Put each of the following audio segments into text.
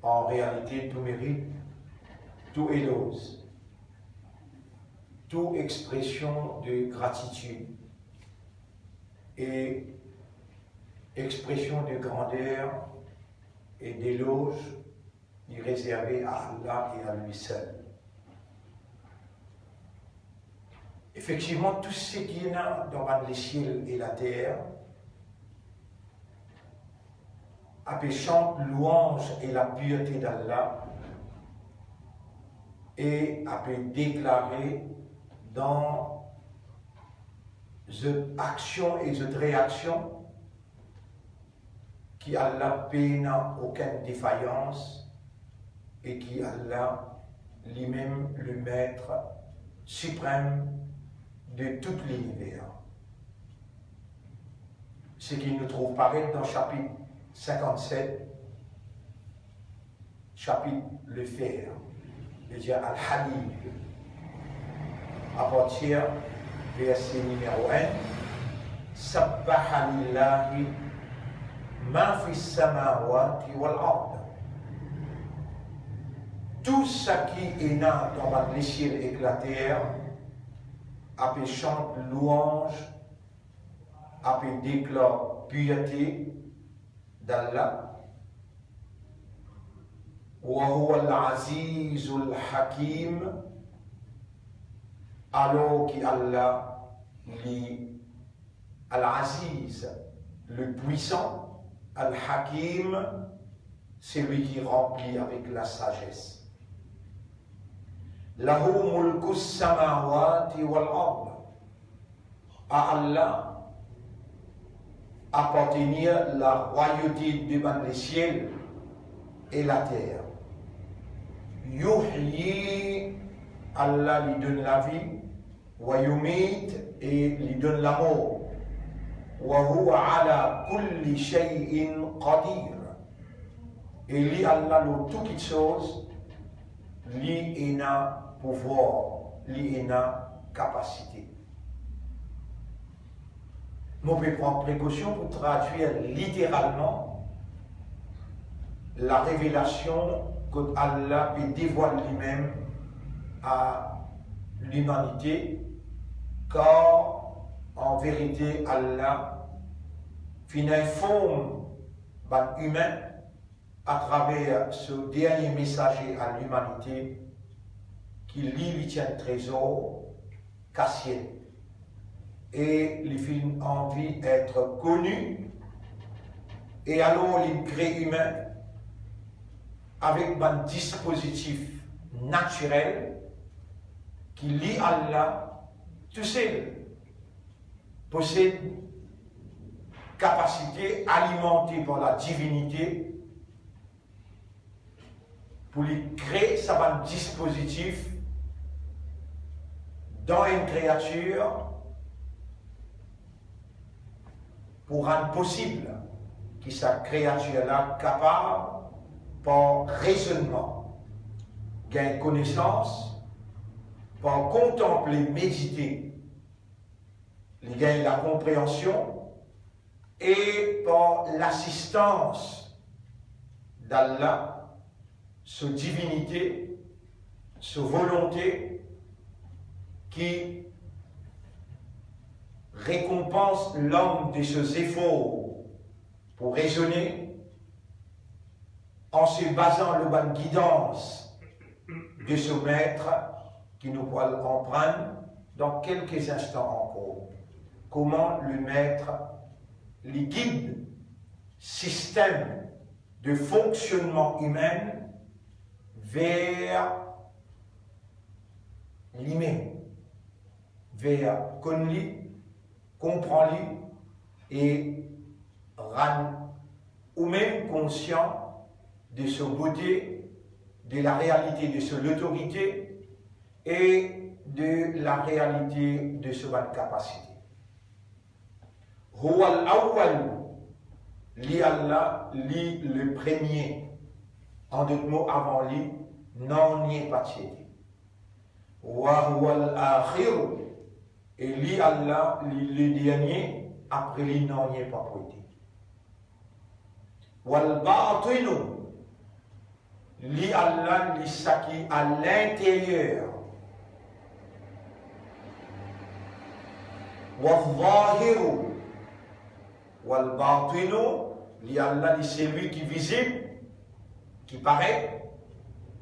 En réalité, tout mérite, tout éloge, toute expression de gratitude et expression de grandeur et d'éloge est réservé à Allah et à lui seul. Effectivement, tout ce qui est dans les cieux et la terre chante louange et la pureté d'Allah et déclarer dans cette action et cette réaction qui Allah n'a aucune défaillance et qui Allah lui-même le maître suprême de tout l'univers. Ce qui nous trouve pareil dans chapitre 57, chapitre le fer, c'est-à-dire Al-Hadid, à partir verset numéro 1, Sabbaha lillahi ma fi samawati wal ard. Tout ce qui est dans les cieux et la terre, chante louange, déclare pureté d'Allah. Wa huwa al-aziz al-hakim, alors qu'Allah est al-aziz, le puissant, al-hakim, c'est lui qui remplit avec la sagesse. Lahu mulku samawati wal ard. À Allah appartenir la royauté devant les cieux et la terre. Yuhyi, Allah lui donne la vie, wa yumit, et lui donne la mort. Wa huwa ala kulli shay'in qadir. Et lui, Allah, le toute chose, lui, a pouvoir, lui, a capacité. Nous pouvons prendre précaution pour traduire littéralement la révélation que Allah dévoile lui-même à l'humanité, car en vérité Allah informe l'humain à travers ce dernier messager à l'humanité qui lui tient un trésor caché. Et les films ont envie d'être connus, et alors les crée humains avec un dispositif naturel qui lie Allah tout seul, possède capacité alimentée par la divinité pour lui créer un dispositif dans une créature pour rendre possible que sa créature-là capable, par raisonnement, gagne connaissance, par contempler, méditer, il gagne la compréhension, et par l'assistance d'Allah, sa divinité, sa volonté, qui récompense l'homme de ses efforts pour raisonner en se basant sur la guidance de ce maître qui nous pourra comprendre dans quelques instants encore. Comment le maître les guide, système de fonctionnement humain vers lui-même, vers connaître, comprendre et rendre ou même conscient de sa beauté, de la réalité de son autorité et de la réalité de sa capacité. Huwa al-awwal, li Allah, li le premier, en d'autres mots avant lui, non n'y est pas tiédi. Wa huwa al-akhir, et li Allah, li le dernier, après lui non n'y est pas poété. wal batinu li Allah li saki à l'intérieur, wal zahiru wal batinu li Allah li c'est lui qui visible, qui paraît,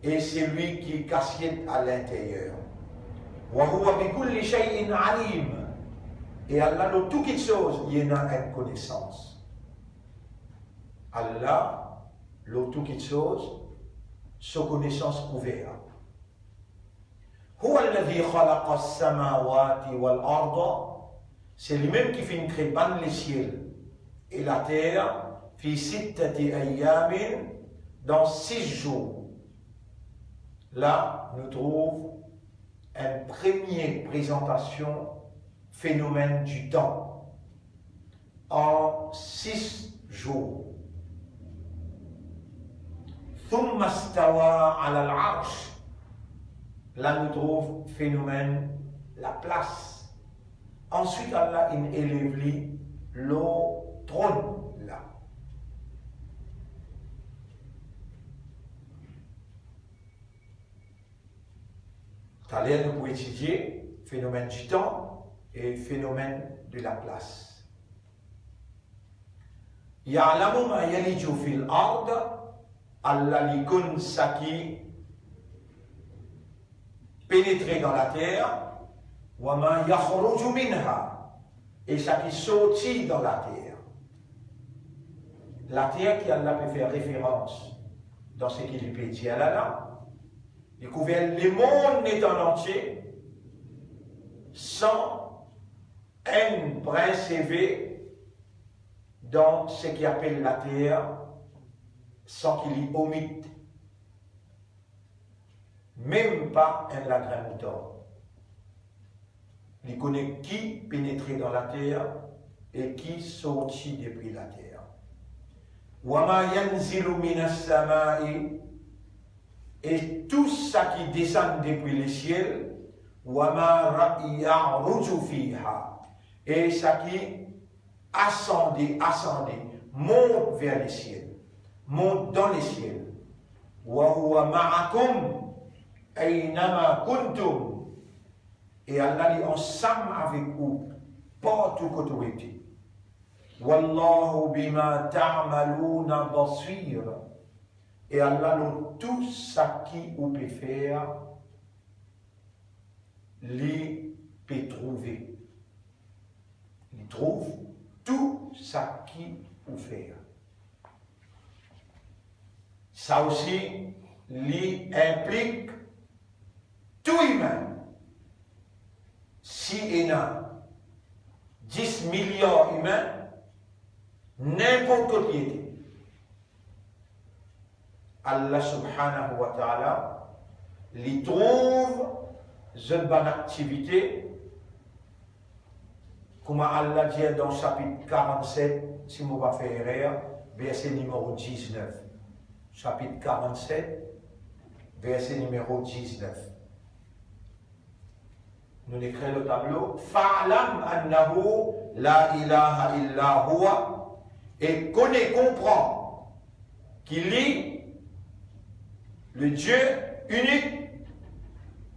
et c'est lui qui est caché à l'intérieur. Wa huwa bi kulli shay'in alim. Et Allah, de toutes choses, il y a une connaissance. Allah, de toutes choses, sa connaissance ouverte. Huwa alladhi khalaqa as-samawati wal arda. C'est lui-même qui fait créer les ciels et la terre, fi sittati ayyamin, dans 6 jours. Là, nous trouvons une première présentation phénomène du temps en 6 jours. Thumma stawa ala al-arsh. Là, nous trouvons phénomène la place. Ensuite, Allah il élève le trône là. Talien nous pouvons étudier phénomène du temps et phénomène de la place. Ya'lamu ma yaliju fil ard, Allah li kun saki pénétrer dans la terre, wa ma yakhruju minha, et ça qui sortit dans la terre. La terre qui Allah peut faire référence dans ce qu'il peut dire là. Il couvert le monde net en entier sans un brin CV dans ce qu'il appelle la terre, sans qu'il y omite même pas un lagrin mouton. Il connaît qui pénétrait dans la terre et qui sortit depuis la terre. Wama yanzilu minas samai, et tout ça qui descend depuis le ciel, wama ya'ruju fiha, et ça qui ascend, monte vers les ciels, monte dans les ciels. Wa huwa ma'akum aynama kuntum, et Allah est ensemble avec vous partout que vous êtes. Wallahu bima ta'maluna basir. Et Allah nous tout ça qui vous peut faire, les peut trouver. Il trouve tout ça qui vous faire. Ça aussi, lui implique tout humain. Si il y a 10 milliards humains, n'importe qui était. Allah subhanahu wa ta'ala les trouve une bonne activité, comme Allah dit dans chapitre 47, si on va faire erreur, verset numéro 19. Chapitre 47, verset numéro 19. Nous écrivons le tableau. Fa'lam annahu la ilaha illa huwa, et connaît, comprend qu'il est le Dieu unique,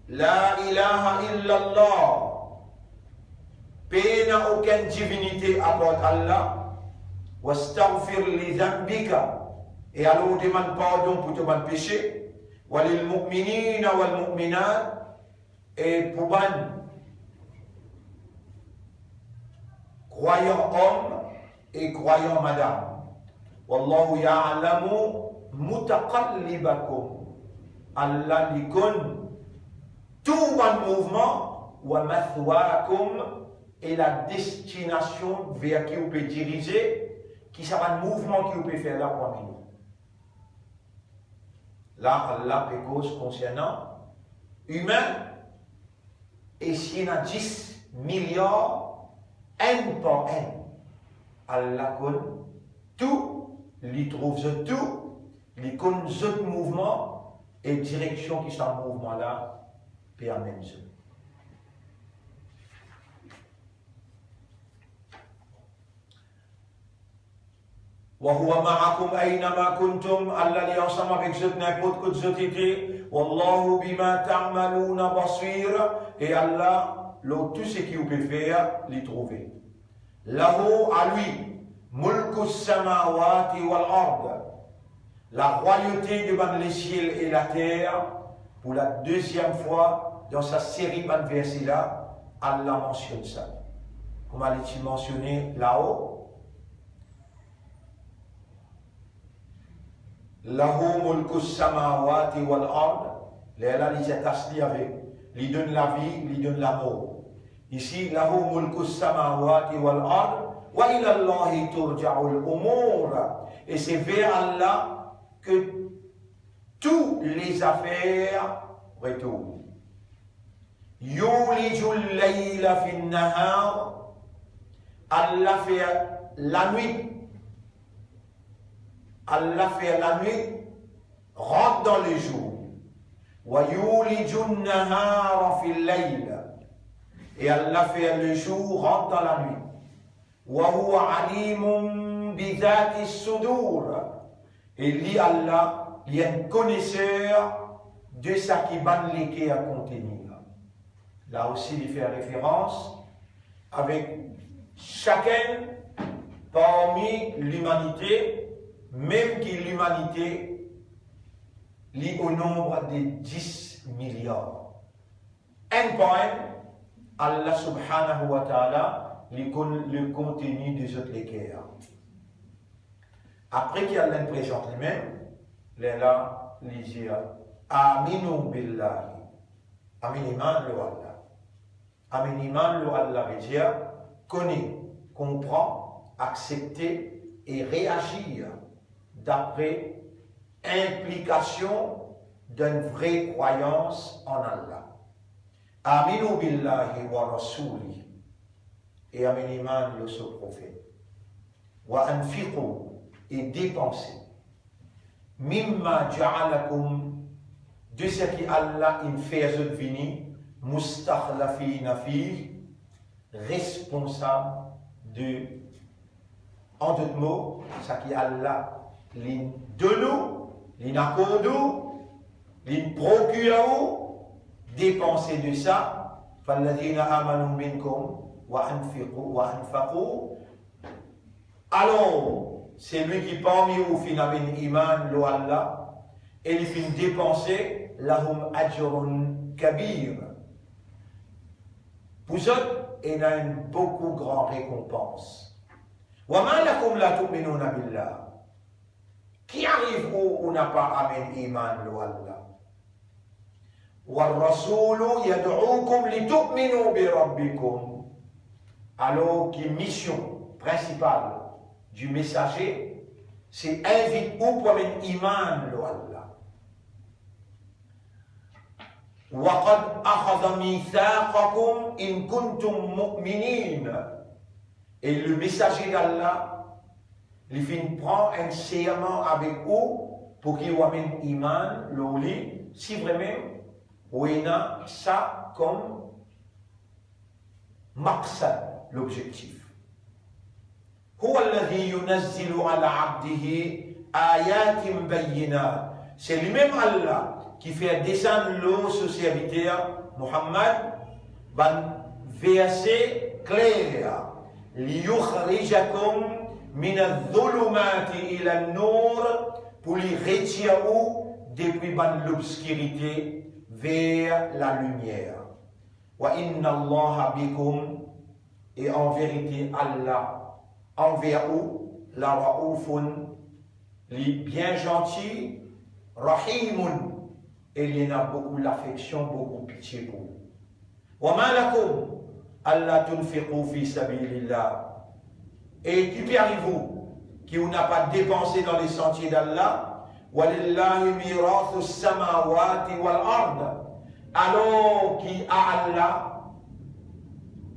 la ilaha illallah, paix n'a aucune divinité à part Allah, wastaghfir li dhanbika, et alors demande pardon pour ton péché, walil mu'minina wal mu'minat, et pour ban croyant homme et croyant madame. Wallahu ya'lamu mutaqallibakum. Allah li connaît tout un mouvement, wa mathwakum, et la destination vers qui vous pouvez diriger, qui sera un mouvement qui vous pouvez faire là parmi nous. Là, Allah peut cause concernant humain, et s'il y en a 10 milliards, un par un, Allah connaît tout, il trouve tout, il connaît ce mouvement, et direction qui sont en mouvement là, permet ça. وَهُوَ مَعَكُمْ أَيْنَمَا كُنْتُمْ Allah est ensemble avec vous n'importe où vous êtes. وَاللَّهُ بِمَا تَعْمَلُونَ بَصِيرٌ Et Allah, tout ce qu'il peut faire, l'y trouver. Lahu à lui, mulku samawati wal ard, la royauté de les ciels et la terre. Pour la deuxième fois dans sa série de versets là, Allah mentionne ça. Comme elle est mentionné là-haut. Lahu mulku samawati wal ard. Là, il est assis avec. Il donne la vie, il donne la mort. Ici, lahu mulku samawati wal ard. Wa ila Allahi turja'ul umur. Et c'est vers Allah que toutes les affaires retournent. Yulijul layla fin nahar. Allah fait la nuit. Allah fait la nuit, rentre dans le jour. Wa yulijun nahara fil layla. Et Allah fait le jour, rentre dans la nuit. Wa huwa alimun bi dhati sudur. Et lui, Allah, il est un connaisseur de ce qui va les à contenir. Là aussi, il fait référence avec chacun parmi l'humanité, même que l'humanité lit au nombre de 10 milliards. Un par un, Allah subhanahu wa ta'ala le contenu des autres guerres. Après qu'il a présente lui-même, là, il dit Aminu billahi. Amin iman le Allah. Amin iman le Allah veut dire connaître, comprendre, accepter et réagir d'après implication d'une vraie croyance en Allah. Aminu billahi wa rasuli. Et amin iman le prophète. Wa anfiqu. Et dépenser. Mimma ja'alakum de ce qui Allah in fait venir mustakhlafina fi responsable de en d'autres mots ce qui Allah l'in de nous l'in accorde l'in procure dépenser de ça falladhina amanu minkum wa anfaqu alors c'est lui qui parmi vous finalement iman lo Allah et il finit dépenser lahum ajrun kabir. Pour eux, il y a une beaucoup grande récompense. Wa ma lakum la tu'minuna billah. Qui arrive où on n'a pas amen iman lo Allah. Wa rasulu yad'ukum li tu'minu bi rabbikum. Alors qui mission principale du messager, c'est invite ou pour un iman lo Allah. Wa qad akhadha mithaqakum in kuntum mu'minin. Et le messager d'Allah, il prend un serment avec vous pour qu'il ait un iman lo li, si vraiment ou il a ça comme maqsad, l'objectif. هو الذي ينزل على عبده آيات بينات. C'est lui-même Allah qui fait descendre l'eau sur ses serviteurs Muhammad ban verset clair ليخرجكم من الظلمات إلى النور pour les retirer depuis l'obscurité vers la lumière. وإن الله بكم et en vérité Allah envers vous, la Raoufun, les bien gentils, Rahimun, et il y en a beaucoup l'affection, beaucoup pitié pour vous. Wa ma lakum, alla tunfiqu fi sabilillah. Et qui arrive-vous, qui n'a pas dépensé dans les sentiers d'Allah, walillahi mirathu samawati wal ard, alors qui a Allah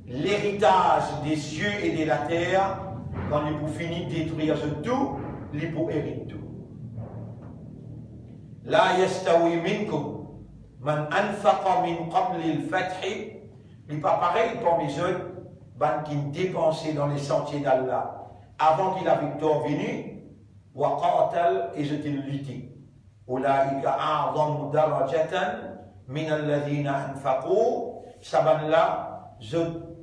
l'héritage des cieux et de la terre. Quand il pour finir de détruire tout, il pour hériter tout. La yastawi minkum man anfaqa min qabli al-fath. Il n'est pas pareil pour les autres qui dépensent dans les sentiers d'Allah avant qu'il la victoire venue. وقاتل إذ تلتي أولئك أعظم درجة من الذين أنفقوا سبحان زد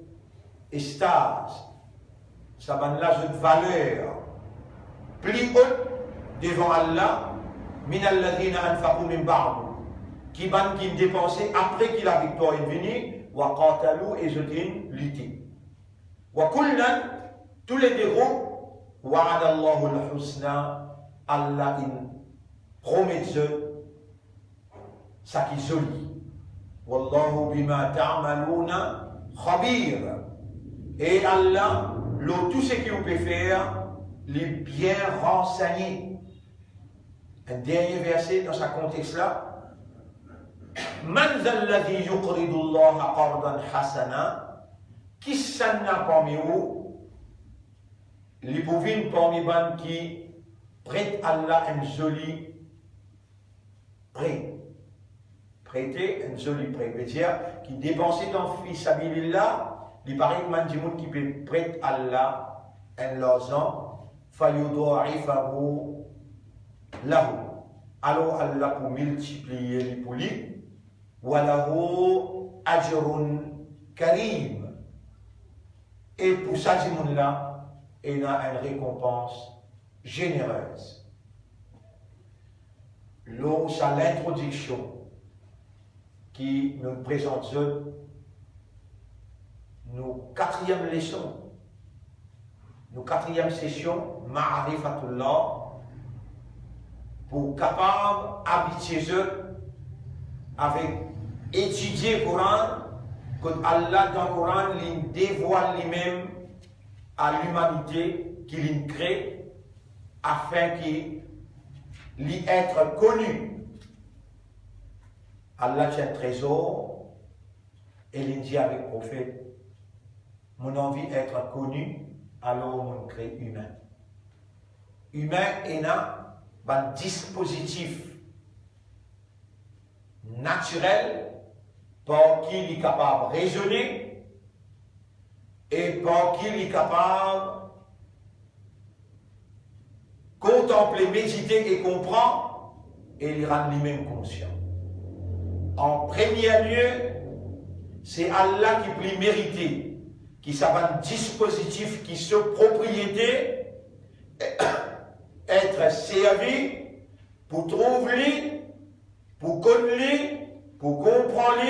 استاز سبحان زد valeur plus haute devant Allah من الذين أنفقوا من بعد qui ban qui dépensé après que la victoire est venue وقاتلوا إذ تلتي وكلا tous les deux groupes وعد الله الحسنى Allah promet ça qui est joli. Wallahu bima ta'maluna khabir. Et Allah, tout ce qu'il peut faire, les bien renseigné. Un dernier verset dans ce contexte-là. Man zalladhi yuqridu Allah qardan hasana. Qui s'en a parmi vous? Les bouvines parmi eux qui prêtent Allah un joli prêt. Prêter un joli prêt. veut dire qui dépenser dans fisabilillah, il paraît que man qui peut prêter Allah un l'argent, fayudha'ifahu lahu. Alors Allah pour multiplier pour lui, walahu ajrun karim. Et pour ça, là, il a une récompense généreuse. L'eau, c'est l'introduction qui nous présente nos quatrième leçon, nos quatrième session, Ma'arifatullah, pour capable habiter avec étudier le Coran, que Allah dans le Coran il dévoile lui-même à l'humanité qu'il crée afin qu'il être connu. Allah tient un trésor et il dit avec le prophète, mon envie d'être connu, alors mon crée humain. Humain est un dispositif naturel par qui il est capable de raisonner et par qui il est capable de contempler, méditer et comprendre, et il rend lui-même conscient. En premier lieu, c'est Allah qui peut mériter, qui s'appelle un dispositif qui se propriété, être servi pour trouver, pour connaître, pour comprendre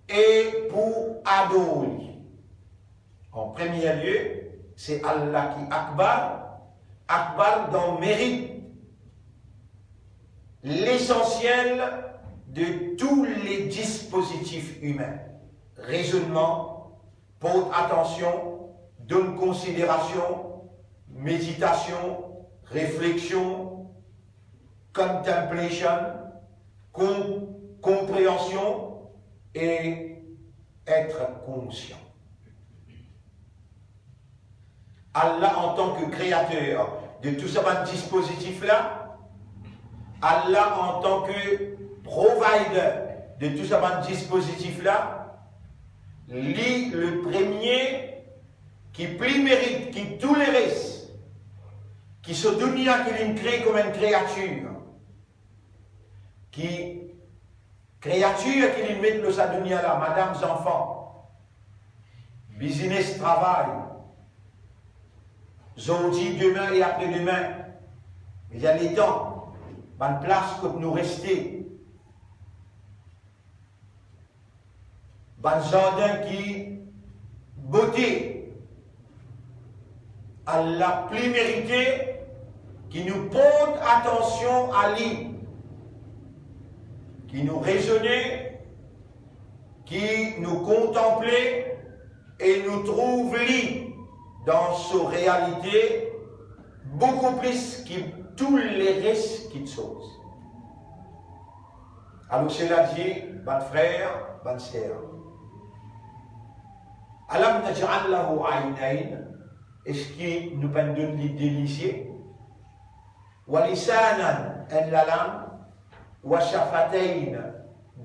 et pour adorer. En premier lieu, c'est Allah qui Akbar dans le mérite. L'essentiel de tous les dispositifs humains. Raisonnement, porte attention, donne considération, méditation, réflexion, contemplation, compréhension et être conscient. Allah en tant que créateur de tout ce dispositif-là, Allah en tant que provider de tout ce dispositif-là, lui le premier qui plus mérite, qui tous les restes, qui se dunya qu'il crée comme une créature, qui créature qu'il met dans sa dunya là, madame, enfants, business, travail, aujourd'hui, demain et après-demain, il y a les temps, une place que nous rester, un jardin qui beauté, à la plus méritée, qui nous porte attention à lui, qui nous raisonnait, qui nous contemplait et nous trouve lui dans sa réalité beaucoup plus que tous les restes qui choses. Alors cela dit, bon frère, bonne sœur, Alam naj'al lahu aynayn, est-ce qu'il nous donne des délicieux, wa lisanan, la langue, wa shafatayn,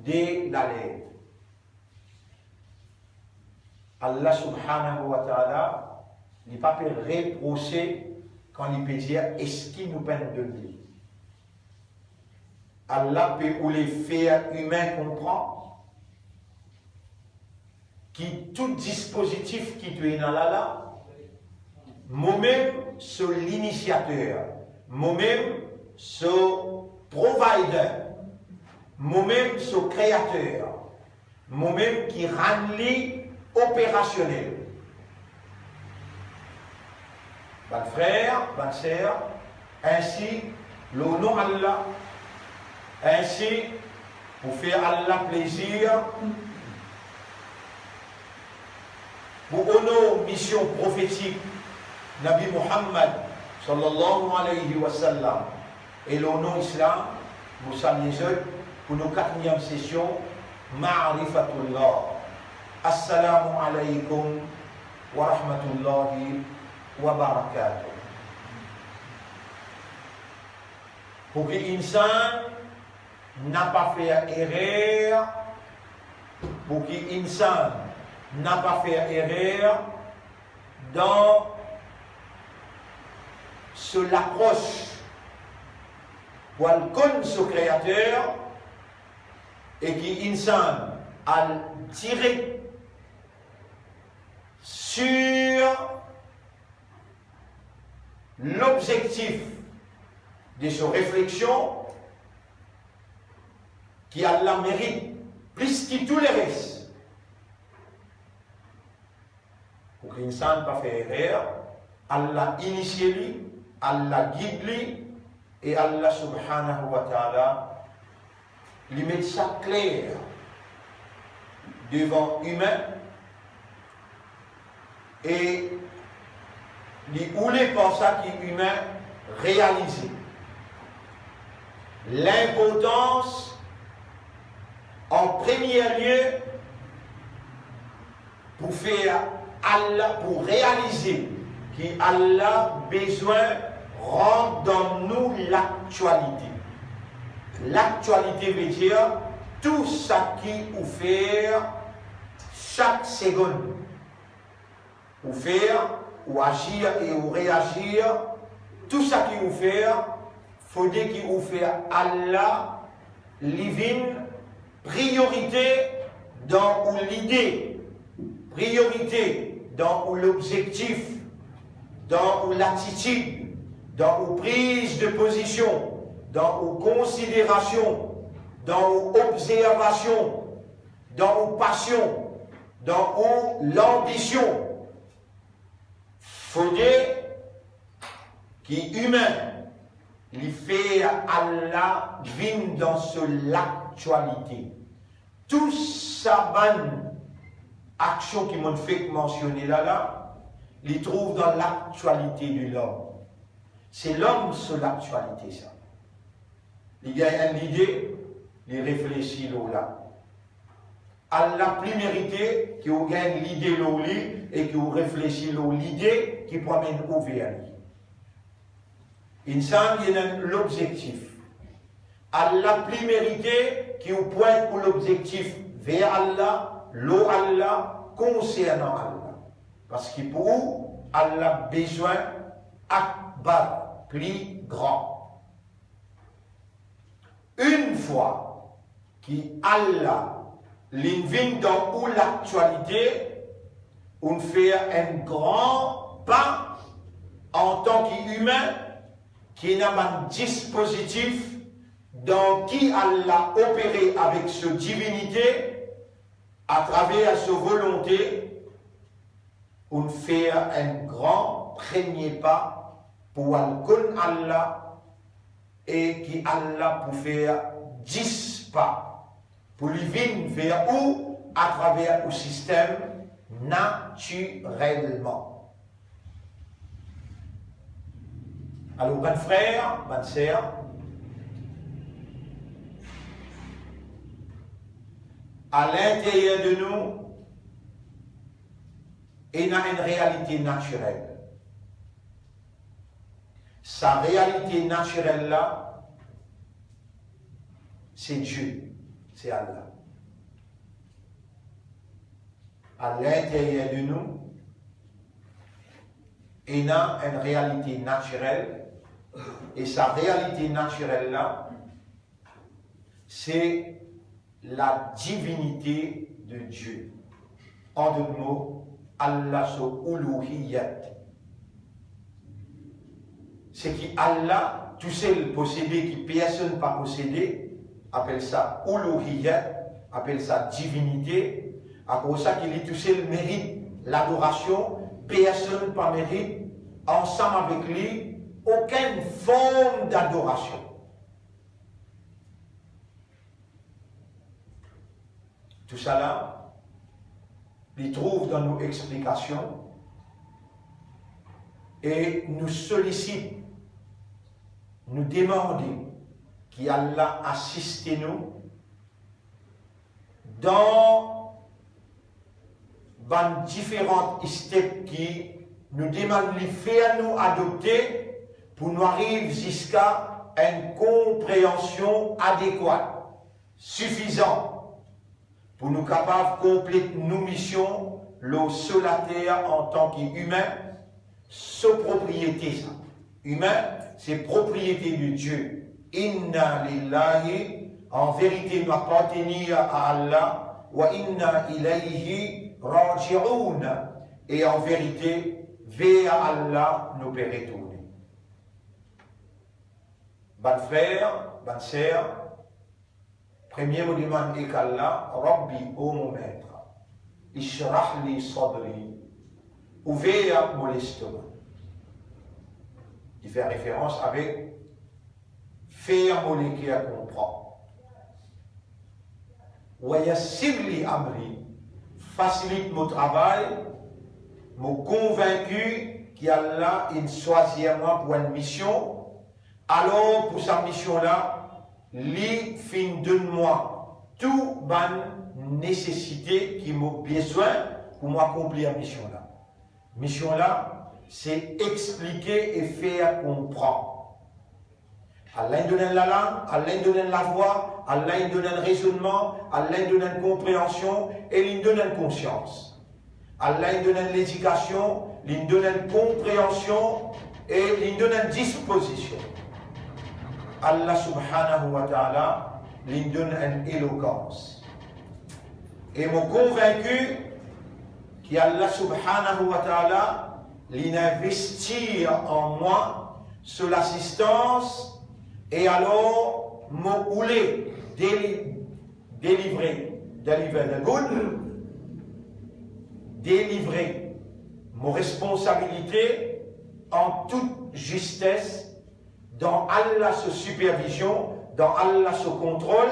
de la lèvre. Allah subhanahu wa ta'ala n'est pas pour reprocher quand il peut dire est-ce qu'il nous peine de lui. Allah peut ou les faire humains comprend qui tout dispositif qui tu es dans là, moi-même c'est l'initiateur, moi-même c'est provider, moi-même c'est créateur, moi-même qui rend les opérationnel. Bon frère, bonne sœur, ainsi le nom Allah, ainsi pour faire Allah plaisir, pour honorer mission prophétique Nabi Muhammad sallallahu alayhi wa sallam et le nom islam, nous sommes les autres pour nos 4e session Ma'rifatullah. Assalamu alaykum wa rahmatullahi wa barakatuh. Pour que l'insan n'a pas fait erreur, pour que l'insan n'a pas fait erreur dans l'approche pour connaître ce créateur et qui l'insan a tiré sur l'objectif de sa réflexion qui a la mérite plus que tous les restes. Pour que l'insan ne pas faire erreur, Allah initie lui, Allah guide lui, et Allah subhanahu wa ta'ala lui met ça clair devant humain et lui oulé par ça qui est humain réalisé. L'importance en premier lieu pour faire Allah, pour réaliser qu'Allah a besoin rendre dans nous l'actualité. L'actualité veut dire tout ça qui vous fait chaque seconde. Vous faire, ou agir et ou réagir, tout ça qui vous fait, faut dire qu'il vous fait Allah, living, priorité dans l'idée, priorité dans l'objectif, dans l'attitude, dans la prise de position, dans la considération, dans l'observation, dans la passion, dans l'ambition. Faut dire qui humain, il fait Allah vient dans l'actualité. Tout ça bonne action qui m'ont fait mentionner là, il trouve dans l'actualité de l'homme. C'est l'homme sur l'actualité ça. Il y a une idée, il réfléchit là. Allah plus mérité qui vous gagne l'idée là et qui vous réfléchit là l'idée qui promène au vers lui. Insan il y a l'objectif. Allah plus mérité qui vous pointe pour l'objectif vers Allah, l'eau Allah, concernant Allah. Parce que pour vous, Allah a besoin akbar, plus grand. Une fois qu'Allah l'invite dans l'actualité, on fait un grand pas en tant qu'humain qui n'a pas un dispositif dans qui Allah opéré avec sa divinité à travers sa volonté, on fait un grand premier pas pour connaître Allah et qui Allah pour faire 10 pas pour lui venir vers où à travers le système naturellement. Alors, bon frère, bonne sœur, à l'intérieur de nous, il y a une réalité naturelle. Sa réalité naturelle là, c'est Dieu, c'est Allah. À l'intérieur de nous, il a une réalité naturelle, et sa réalité naturelle là, c'est la divinité de Dieu. En d'autres mots, Allah so uluhiyat. C'est qui Allah, tout seul possédé, qui personne pas possédé, appelle ça uluhiyat, appelle ça divinité. À cause de ça qu'il est tout seul mérite l'adoration, personne pas mérite, ensemble avec lui, aucune forme d'adoration. Tout ça là, il trouve dans nos explications et nous sollicite, nous demander qu'Allah assiste nous dans différentes steps qui nous demandent de faire nous adopter pour nous arriver jusqu'à une compréhension adéquate, suffisante, pour nous capables de compléter nos missions, l'eau sur la terre en tant qu'humain, sa propriété, ça. Humain, c'est propriété de Dieu. Inna lillahi, en vérité, nous appartenir à Allah, wa inna ilayhi raji'un, et en vérité, vers Allah, nous peut retourner. Bon frère, bonne sœur, premier mot demande est qu'Allah, Rabbi, ô mon maître, Ishrah li sadri, ouvert mon estomac. Il fait référence avec faire mon qui à comprendre. Wa yassir li amri, facilite mon travail, me convaincu qu'Allah il choisit moi pour une mission. Alors pour sa mission là, lui fin donne-moi tout ban nécessité qui m'a besoin pour m'accomplir la mission là. Mission là, c'est expliquer et faire comprendre. Allah donne la langue, Allah donne la voix, Allah donne un raisonnement, Allah donne une compréhension et il donne une conscience. Allah donne l'éducation, il donne une compréhension et il donne une disposition. Allah subhanahu wa ta'ala lui donne une éloquence. Et m'a convaincu qu'Allah subhanahu wa ta'ala l'investir en moi sur l'assistance et alors m'a voulu délivrer le good, délivrer mon responsabilité en toute justesse dans Allah sa supervision, dans Allah sa contrôle,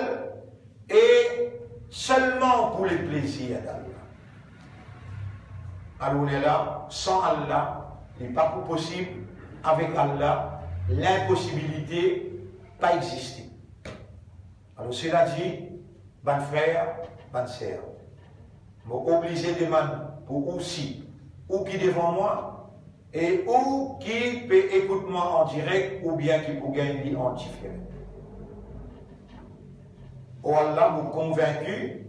et seulement pour les plaisirs d'Allah. Alors on est là, sans Allah, il n'est pas possible, avec Allah, l'impossibilité pas exister. Alors cela dit, bon frère, bonne sœur, m'obligé de demander pour aussi, ou qui devant moi, et ou qui peut écouter moi en direct ou bien qui peut gagner en différé. Oh Allah m'a convaincu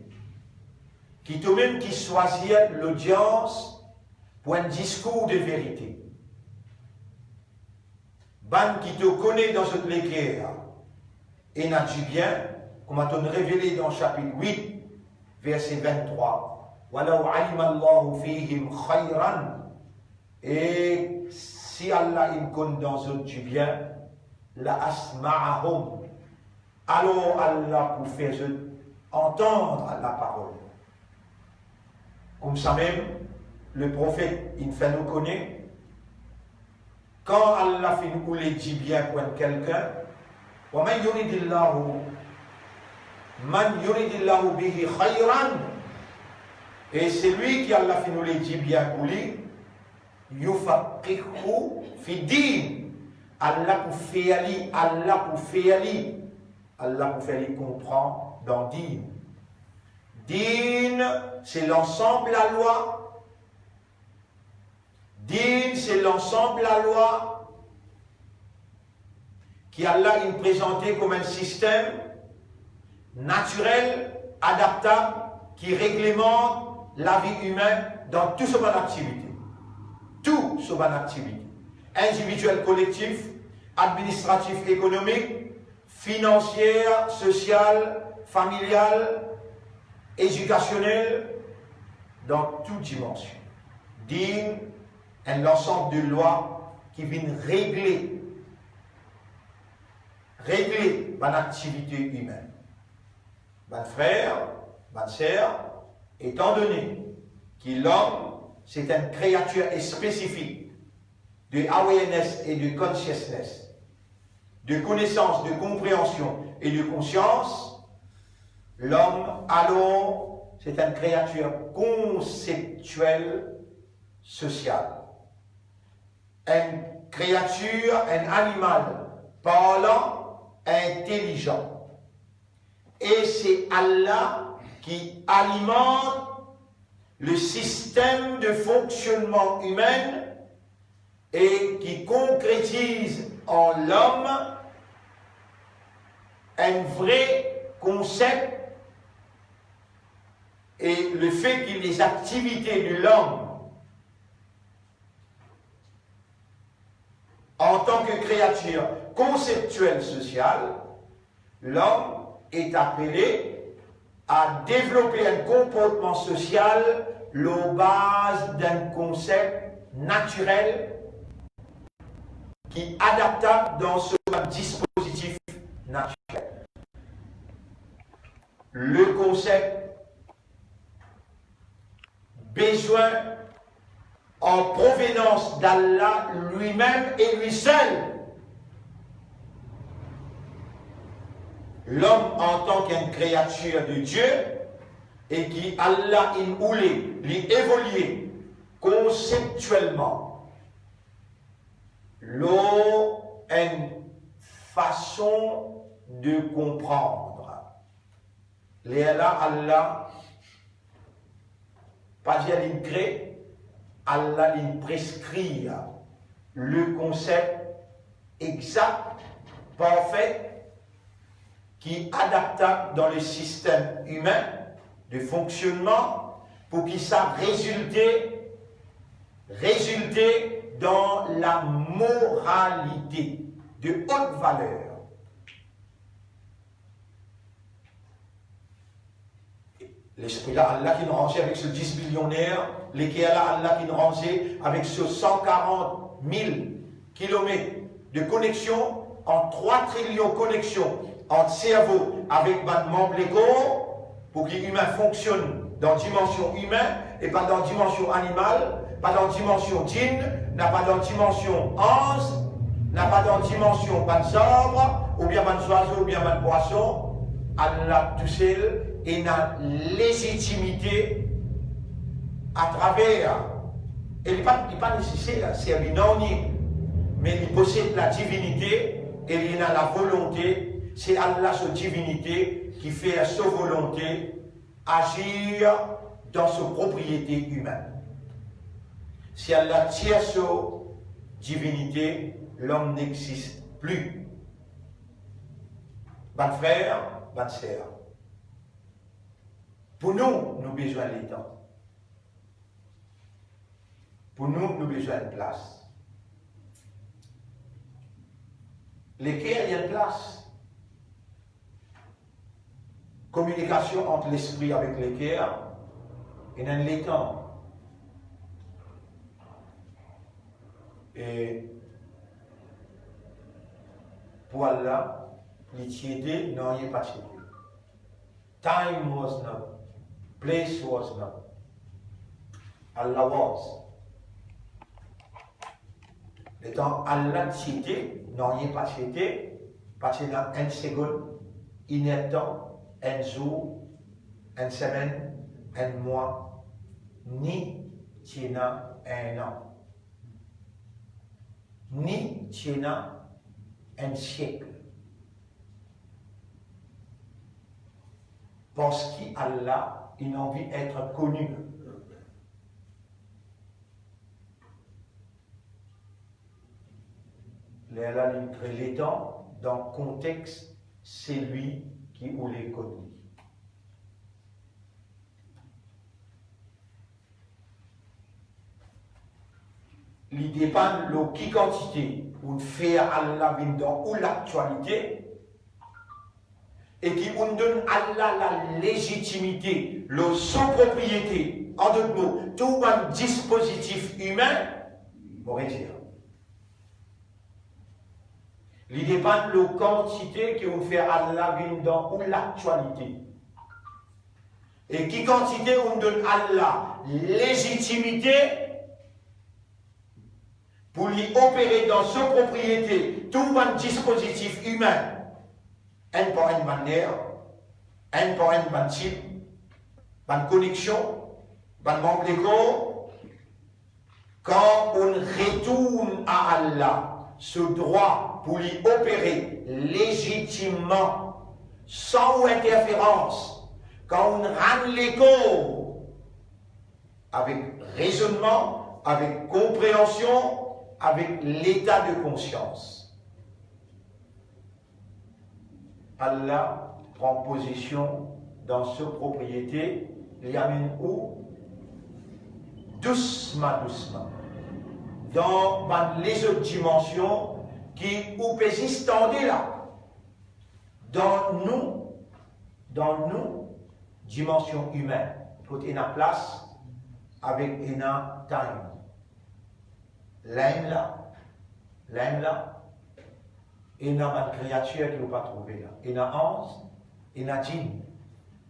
qui toi-même qui choisit l'audience pour un discours de vérité. Ban qui te connaît dans cette lecture et n'a dit bien, comme on révélé dans chapitre 8, verset 23. Walau alima Allahu fihim khayran. Et si Allah il connaît dans eux du bien, la asma'ahum, alors Allah pour faire entendre la parole. Comme ça même, le prophète, il fait nous connaître, quand Allah fait nous les dit bien pour quelqu'un, wa man yuridillahu bihi khayran, et c'est lui qui Allah fait nous les dit bien pour lui, yufaqihu fi din, Allah pour faire lui, Allah pour faire lui comprendre dans din. Din, c'est l'ensemble de la loi. Din, c'est l'ensemble de la loi qui Allah a présenté comme un système naturel, adaptable, qui réglemente la vie humaine dans toute son activité. Tout sur une activité. Individuel, collectif, administratif, économique, financière, sociale, familiale, éducationnelle, dans toute dimension. Digne un ensemble de lois qui viennent régler mon activité humaine. Mon frère, ma sœur, étant donné que l'homme, c'est une créature spécifique de awareness et de consciousness, de connaissance, de compréhension et de conscience, l'homme, alors, c'est une créature conceptuelle sociale. Une créature, un animal parlant, intelligent. Et c'est Allah qui alimente le système de fonctionnement humain et qui concrétise en l'homme un vrai concept, et le fait que les activités de l'homme en tant que créature conceptuelle sociale, l'homme est appelé à développer un comportement social aux bases d'un concept naturel qui est adaptable dans ce dispositif naturel. Le concept besoin en provenance d'Allah lui-même et lui seul. L'homme en tant qu'une créature de Dieu et qui Allah in voulait lui évoluer conceptuellement l'eau une façon de comprendre. Allah pas dire qu'il crée, Allah il prescrit le concept exact, parfait, qui est adaptable dans le système humain de fonctionnement pour qu'il ça résulter dans la moralité de haute valeur. L'esprit là, Allah qui nous rangeait avec ce 10 millionnaires, lesquels Allah qui nous rangeait avec ce 140 000 kilomètres de connexion, en 3 trillions de connexions entre cerveau avec les membres légaux, pour que l'humain fonctionne dans la dimension humaine et pas dans la dimension animale, pas dans la dimension djinn, n'a pas dans la dimension ange, n'a pas dans la dimension arbres, ou bien oiseaux, ou bien poissons. Allah tout seul et la légitimité à travers, il n'est pas nécessaire, c'est un non-ni, mais il possède la divinité et il a la volonté, c'est Allah sa divinité qui fait à sa volonté agir dans sa propriété humaine. Si Allah tire sa divinité, l'homme n'existe plus. Bon frère, bonne sœur. Pour nous, nous avons besoin de temps. Pour nous, nous avons besoin de place. Lesquels il y a une place. Communication entre l'esprit avec l'équerre et dans les temps. Et pour Allah, les tiédés n'ont pas tiédé. Time was not, place was not. Allah was. Le temps Allah tiédé n'ont pas tiédé, parce que dans une seconde, un temps, un jour, une semaine, un mois, ni tiena un an, ni tiena un siècle. Parce qu'Allah, il a envie d'être connu. Allah crée les temps dans le contexte, c'est lui qui ou les connu. il dépend de qui quantité on fait Allah dans ou l'actualité et qui on donne Allah la légitimité, le sans propriété. En d'autres mots, tout un dispositif humain, on va dire. Il dépend de la quantité qui on fait Allah dans ou l'actualité. Et qui quantité on donne Allah légitimité pour lui opérer dans sa propriété tout un dispositif humain, un par une manière, un par une type, une connexion, un membre d'égo. Quand on retourne à Allah ce droit pour lui opérer légitimement, sans interférence, quand on rend l'écho avec raisonnement, avec compréhension, avec l'état de conscience, Allah prend position dans sa propriété, il amène où? Doucement, doucement, dans les autres dimensions qui ou existent là, dans nous, dimension humaine, côté la place avec une time. L'âme là, il y a une créature qui ne pas trouver là. Il y a ange, il y a djinn,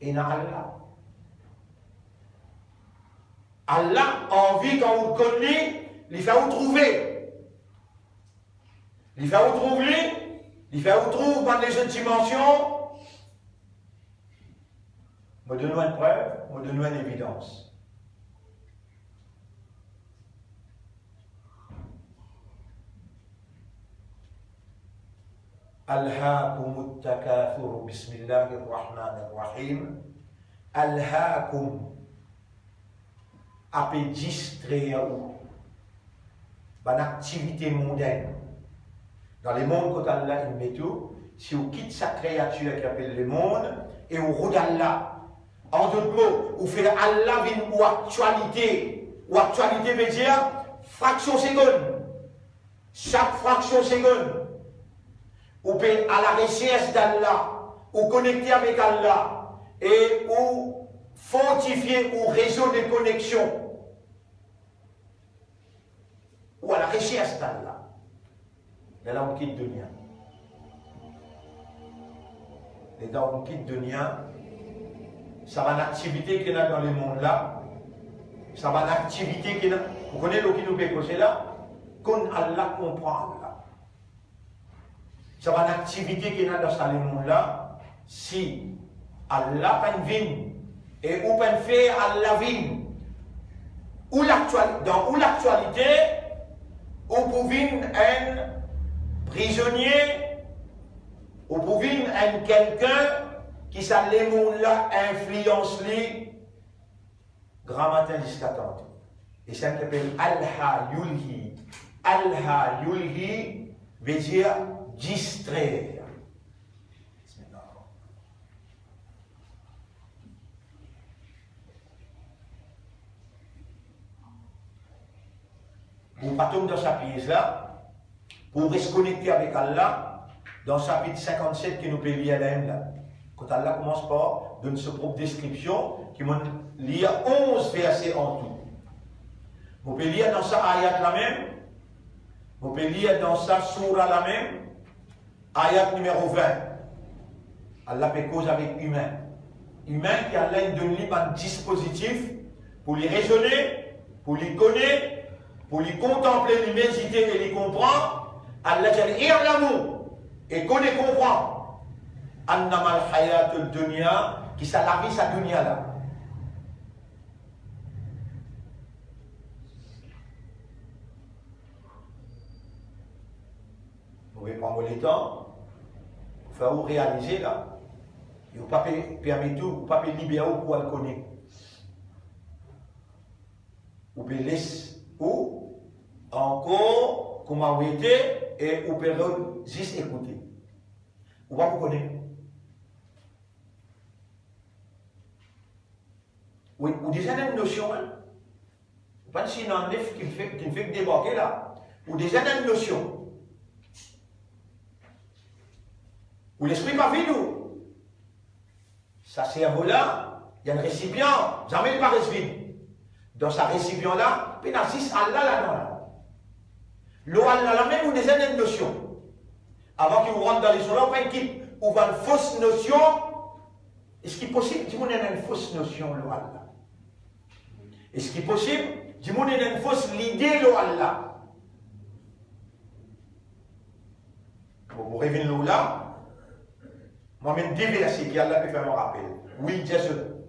il y a Allah. Allah a envie quand vous le connaissez, il fait vous trouver. Il fait vous trouver, il fait vous trouver dans les autres dimensions. Je donne une preuve, je donne une évidence. ألهاكم التكاثر بسم الله الرحمن الرحيم ألهاكم a pu distraire une activité mondaine. Dans les mondes, quand Allah il met tout, si on quitte sa créature qui appelle le monde et on regarde là, en d'autres mots, on fait Allah ou actualité veut dire fraction seconde. Chaque fraction seconde. Ou peut à la recherche d'Allah, ou connecter avec Allah, et ou fortifier ou réseau de connexion, ou à la recherche d'Allah. Et là, on quitte dunya. Et là, on quitte dunya. Ça va une activité qu'il y a dans le monde là. Ça va une activité qu'il y a. Vous connaissez ce qui nous fait causer là? Quand Allah comprend là. Ça va une activité qu'il y a dans ce monde-là, si Allah peut venir et ou peut faire Allah venir, ou l'actualité, ou pour venir un prisonnier, ou pour venir un quelqu'un qui ça les monde-là influence lui, grand matin jusqu'à tantôt. Et ça s'appelle Alha Yulhi. Alha Yulhi veut dire distraire. Pour partir dans sa pièce là, pour rester connecté avec Allah, dans le chapitre 57 qui nous peut lire là, quand Allah commence par donner sa propre description, qui m'a lire 11 versets en tout. Vous pouvez lire dans sa ayat la même, vous pouvez lire dans sa surah la même, ayat numéro 20. Allah fait cause avec humain. Humain qui a l'aide de lui un dispositif pour lui raisonner, pour lui connaître, pour lui contempler, lui méditer et lui comprendre. Allah dit l'amour et connaît, comprend. Annamal hayatul dunya qui ça la vie sa dunya là. Vous pouvez prendre le temps. Il faut réaliser là. Il ne faut pas permettre tout, il ne faut pas libérer pour le connaître. Vous pouvez laisser ou encore comment vous êtes et vous pouvez juste écouter. Vous ne vous connaître. Vous avez une notion, hein? Pas si un livre qui me fait débarquer là. Ou des années de notions. Ou l'esprit pas vide nous. Ça cerveau-là, il y a un récipient, jamais il ne reste vide. Dans ce récipient-là, il y a Allah là-dedans. L'eau Allah là même ou des années de notions. Avant qu'il rentre dans les sols, on quitte ou va une fausse notion. Est-ce qu'il est possible dis-moi une fausse notion, l'eau Allah? Est-ce qu'il est possible dis-moi une fausse l'idée, l'eau Allah? Vous rêvez l'eau là? Moi-même, des versets qui Allah peut faire un rappel. Oui, Dieu,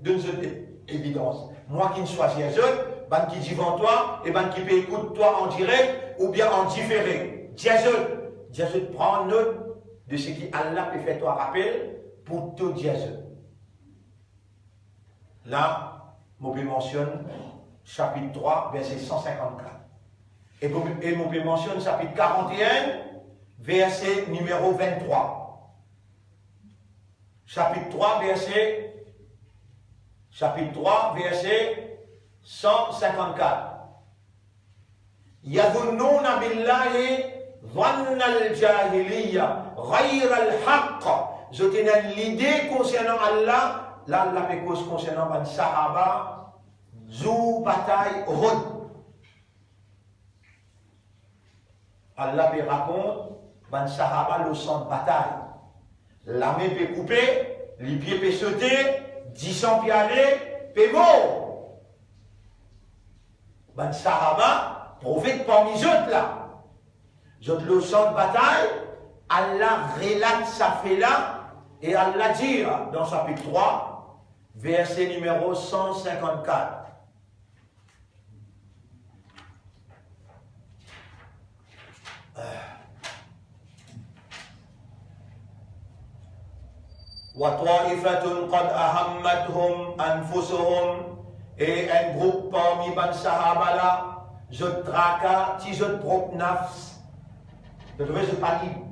donne-nous évidence. Moi qui ne choisis Dieu, ben qui dit devant toi, et ben qui peut écouter toi en direct ou bien en différé. Dieu prend note de ce qui Allah peut faire toi rappel pour tout Dieu. Là, je mentionne chapitre 3, verset 154. Et je mentionne chapitre 41, verset numéro 23. Chapitre 3, verset 154. Yadhunnuna billahi dhanna al-jahiliya ghayra al-haqq. Je tenais l'idée concernant Allah, là, la pécose concernant les Sahaba, zou bataille Uhud. Allah peut raconter les Sahaba le sang de bataille. La main peut couper, les pieds peuvent sauter, 10 pieds aller, peut mort. Ben Sahaba, prophète parmi eux là. Eux le sang de bataille, Allah relate ça fait là, et Allah dit dans chapitre 3, verset numéro 154. وَطَائِفَةٌ قَدْ أَهَمَّتْهُمْ أَنفُسُهُمْ. Et un groupe parmi les Sahaba là, je traka, si je propre nafs. Je trouvais ce pas libre.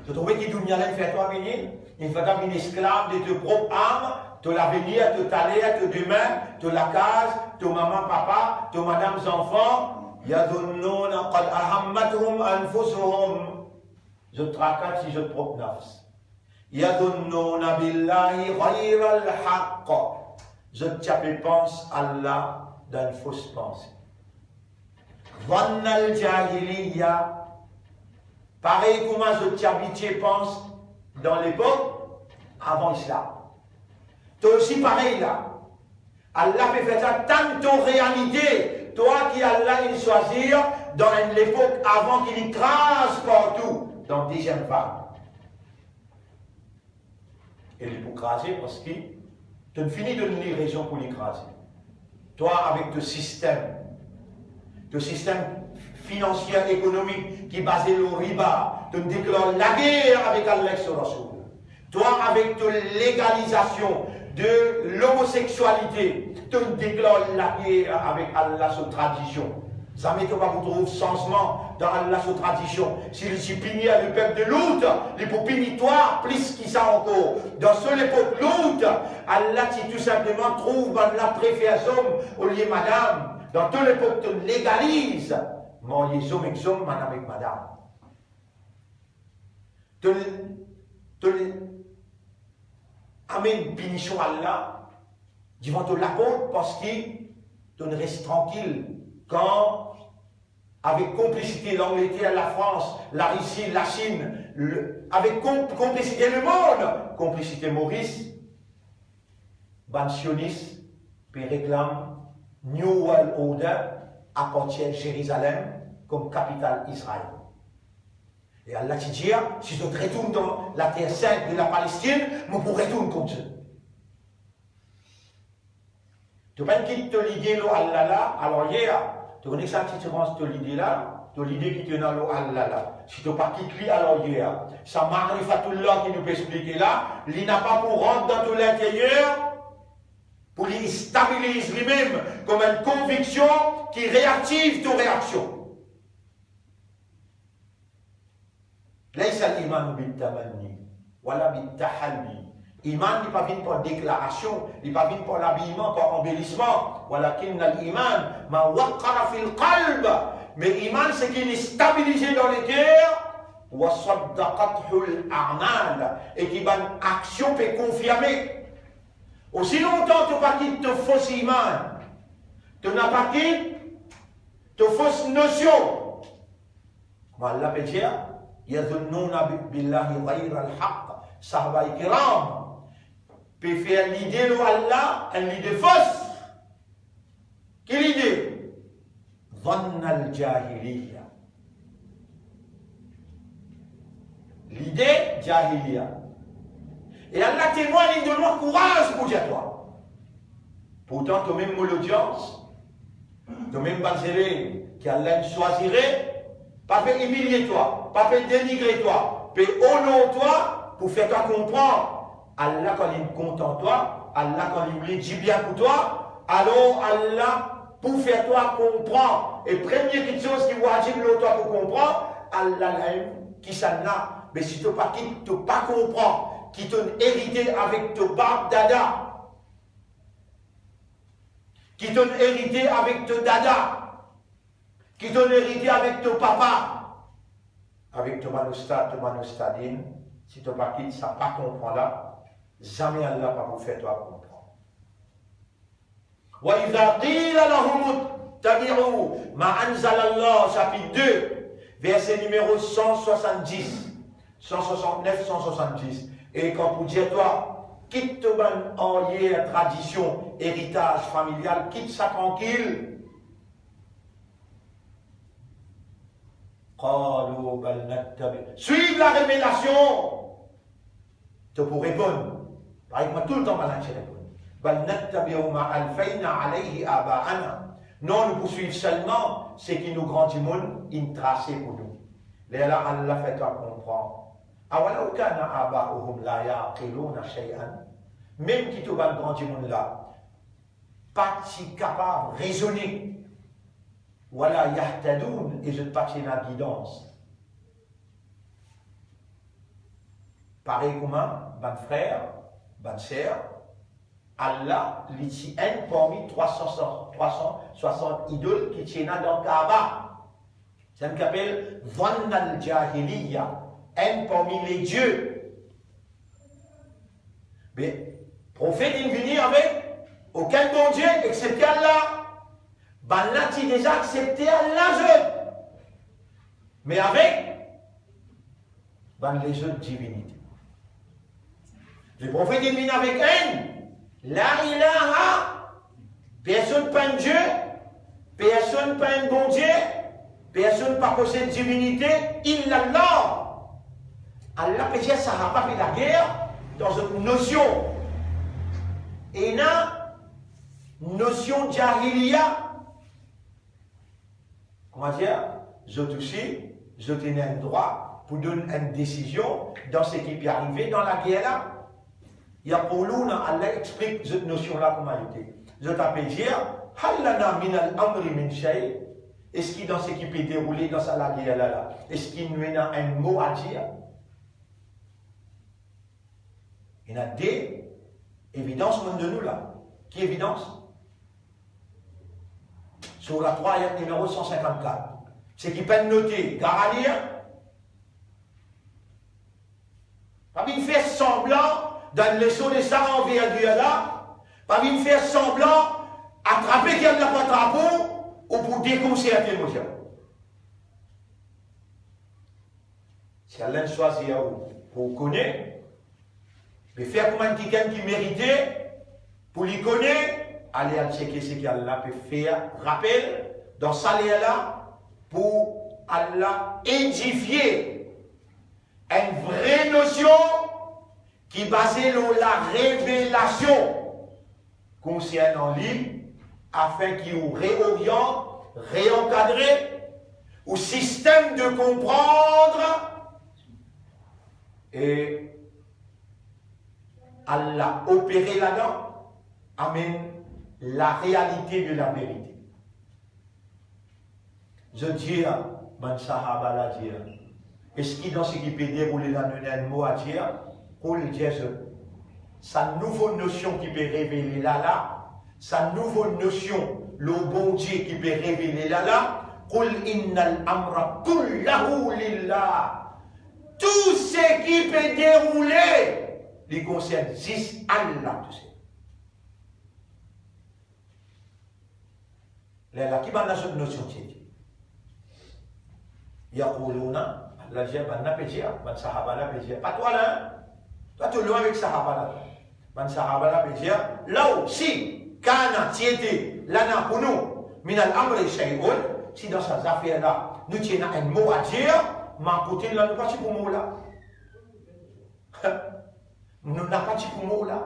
Je trouvais qu'il y a fait toi venir, il fait un esclave de tes propres âmes, de l'avenir, de ta l'air, de demain, de la case, de maman, papa, de madame, enfants. Yadhunnuna qad ahammathum anfusuhum. Je tracate si je propre nafs. Yadhunnuna billahi ghayra al-haqq. Je pense Allah d'une fausse pensée. Dhanna al-jahiliya. Pareil comment je t'habitué pense dans l'époque avant l'islam. Toi aussi pareil là. Allah peut faire ça tant ton réalité. Toi qui Allah il choisir dans l'époque avant qu'il écrase partout. Dans la deuxième vague. Et il faut écraser parce que tu as fini de donner raison pour l'écraser. Toi, avec ton système financier, économique qui est basé sur le riba, tu déclares la guerre avec Allah sur Rasoul. Toi, avec ta légalisation de l'homosexualité, tu déclares la guerre avec Allah sur tradition. Jamais tu vas vous trouver changement dans Allah sur tradition. S'il s'y punit à le peuple de l'autre, il faut punir toi, plus qu'il ça encore. Dans cette époque l'autre, Allah si tout simplement trouve dans la préférence au lieu madame. Dans toute l'époque tu légalises. Mariez homme avec homme, madame avec madame. Tu amènes punition à Allah, devant te la compte parce que tu restes tranquille. Quand, avec complicité l'Angleterre, la France, la Russie, la Chine, avec complicité le monde, complicité Maurice, ban sioniste, puis réclame New World Order appartient à Jérusalem comme capitale Israël. Et Allah dit, si je retourne dans la terre sainte de la Palestine, je pourrais retourner contre eux. Tu peux quitter l'idée de Allah là, alors hier, tu connais ça qui te rend de l'idée là, de l'idée qui te donne Allah là. Si tu n'as pas quitté alors hier, ça Ma'rifatullah qui nous peut expliquer là, il n'a pas pour rentrer dans tout l'intérieur, pour lui stabiliser lui-même comme une conviction qui réactive toute réaction. ليس الإيمان بالتمني ولا بالتحلي Iman n'est pas venu par déclaration, il n'est pas venu par l'habillement, par embellissement. Walakin l'iman ma waqara fil qalb. Mais iman, c'est qu'il est stabilisé dans les cœurs. Wa saddaqathul a'mal. Et qui va une action peut confirmer. Aussi longtemps tu n'as pas quitté te fausse iman, tu n'as pas quitté te fausse notion. Comme Allah peut dire, yadhunnuna billahi ghayra al-haqq. Sahaba kiram. Peut faire l'idée de Allah, une idée fausse. Quelle idée? Dhanna al-jahiliya. L'idée jahiliya. Et Allah témoigne de leur courage pour dire toi. Pourtant, tu même l'audience, tu même basé qu'Allah choisirait, pas fait humilier toi, pas fait dénigrer toi, fait honorer toi pour faire toi comprendre. Allah, quand il est content de toi, Allah, quand il dit bien pour toi, alors Allah, pour faire toi comprendre. Et première chose qui va dire toi pour comprendre, Allah, qui s'en a. Mais si tu ne pas comprendre, qui t'ont hérité avec ton bab dada, qui t'ont hérité avec ton dada, qui t'ont hérité avec ton papa, avec ton manostadine, si tu pas quitte, ça pas comprendre là. Jamais Allah va vous faire toi comprendre. Wa idha qila lahum ittabi'u ma anzala Allah, chapitre 2, verset numéro 170, 169, 170. Et quand vous dites toi, quitte ton en hier tradition, héritage familial, quitte ça tranquille. Suive la révélation. Tu pourrais répondre. Avec moi tout le temps, non, nous poursuivons seulement ce qui nous grandit monde, il tracé pour nous. Là, Allah fait toi comprendre. Même qui te va grandir monde là, pas si capable de raisonner. Voilà, yahtadoun, et je ne pas la guidance. Pareil comment, ban frère, ban sœur, Allah, l'ici un parmi 360 idoles qui tiennent dans le Kaaba. C'est ce qu'on appelle Dhanna al-Jahiliya, un parmi les dieux. Mais, le prophète est venu avec aucun bon Dieu excepté Allah. Ben là, tu déjà accepté Allah, mais avec les autres divinités. Le prophète est venu avec un. La ilaha, personne pas un Dieu, personne pas un bon Dieu, personne pas possède divinité, illallah. Allah peut dire ça n'a pas fait la guerre dans une notion. Et là, notion jahiliya. Comment dire? Je aussi, je tenais un droit pour donner une décision dans ce qui est arrivé dans la guerre là. Il y a pour nous, Allah explique cette notion-là comment elle était. Je t'appelle dire, Hallana min al-amri min shay. Est-ce qu'il dans ce qui peut dérouler dans la guerre là, est-ce qu'il y a un mot à dire? Il y a des évidences de nous là. Qui évidence? Sur la 3, ayat numéro 154. C'est qui peut noter, Garalia. Pas bien faire semblant dans le leçon de ça envers Dieu là, pas bien faire semblant, attraper quelqu'un n'a pas drapeau, ou pour déconcerter nos gens. Si Allah choisit pour connaître, mais faire comme quelqu'un qui méritait, pour lui connaître, aller à checker ce qu'Allah peut faire. Rappel, dans ça là, pour Allah édifier une vraie notion qui est basée sur la révélation concernant l'île, afin qu'il vous réoriente, réencadré, au système de comprendre, et Allah opéré là-dedans, amène la réalité de la vérité. Je dis, man sahaba la dire, est-ce qu'il dans ce qui peut dérouler là, un mot à dire, pour le dire, sa nouvelle notion qui peut révéler là, sa nouvelle notion, le bon Dieu qui peut révéler là, Qul innal amra kullahu lillah. Tout ce qui peut dérouler, les concerne juste Allah. Là, qui va dans cette notion de Yaquluna, la j'ai ban napédia, ban sahaba la pédia. Pas toi là, toi tu es loin avec sahaba là. Ban sahaba la pédia. Là aussi, kana tiété, lana pour nous, min al-amri shay'un, si dans ces affaires là, nous tenons un mot à dire, ma côté là, nous pas pour mot là. Nous n'avons pas pour mot là.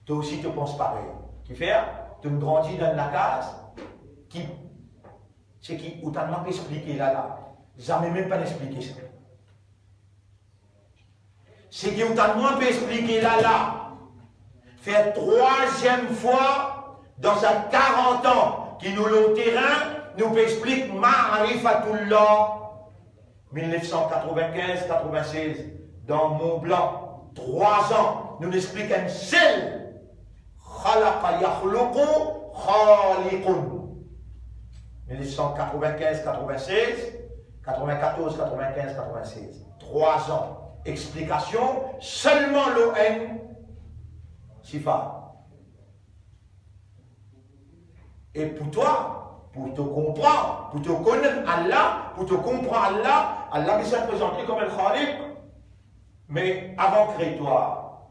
Toi aussi tu penses pareil. Qui fait? Tu grandis dans la case qui c'est qui ou t'as pas expliqué là. Jamais même pas expliqué ça. C'est qui ou t'as pas expliqué là. Faire troisième fois dans sa 40 ans qui nous le terrain nous explique Ma'rifatullah 1995-96 dans Mont Blanc 3 ans nous explique un seul Khalaqa yakhluqu khaliqun 1995-96, 94-95-96. 3 ans. Explication, seulement l'ON, Sifa. Et pour toi, pour te comprendre, pour te connaître Allah, pour te comprendre Allah, Allah s'est présenté comme un Khaliq. Mais avant créatoire,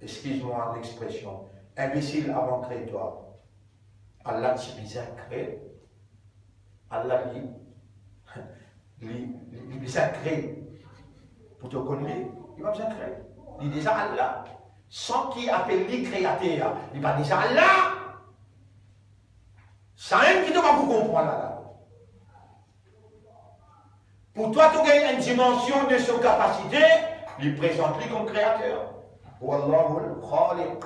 excuse-moi l'expression, imbécile avant créatoire, Allah s'est bien créé. Allah il a créé pour te connaître, il va bien créer. Il dit déjà Allah, sans qu'il appelle lui créateur, il va déjà Allah. Ça même qui ne va pas comprendre là. Pour toi, tu as une dimension de sa capacité, il présente lui comme créateur. Wallahu al-Khaliq.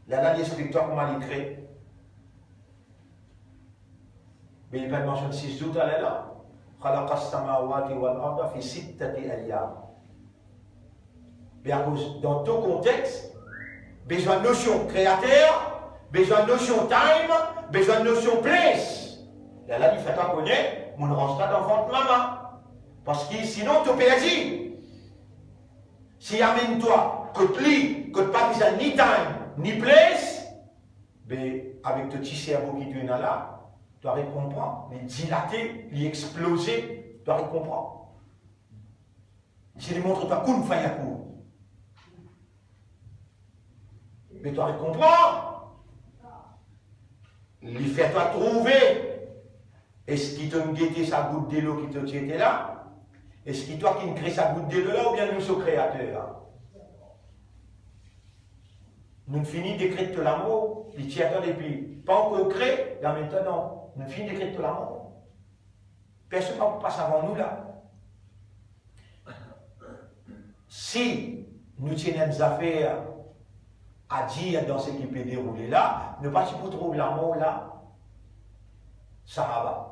Là, il explique toi comment il crée. Mais il va mentionner 6 jours à l'heure. خلق السماوات والأرض في 6 أيام. Mais à cause, dans tout contexte, besoin de notion créateur, besoin de notion time, besoin de notion place. Et là, il fait pas connaître, on ne range pas d'enfant de maman. Parce que sinon, tu perds. Si amène-toi, que tu lis, que tu pas besoin ni time, ni place, ben, avec ton petit cerveau qui est là, tu dois comprendre, les dilater, les exploser, tu dois comprendre. Je lui montre pas qu'on faille à coup. Mais tu dois comprendre. Les faire toi trouver. Est-ce qu'il te guettait sa goutte de l'eau qui te était là? Est-ce qu'il toi qui crée sa goutte de l'eau là ou bien nous sommes créateurs? Nous finissons d'écrire de l'amour, les créateurs depuis pas encore créé, là maintenant. Nous finissons d'écrire tout l'amour. Personne ne passe avant nous là. Si nous tenons des affaires à dire dans ce qui peut dérouler là, nous pas pour trouver l'amour là, ça va.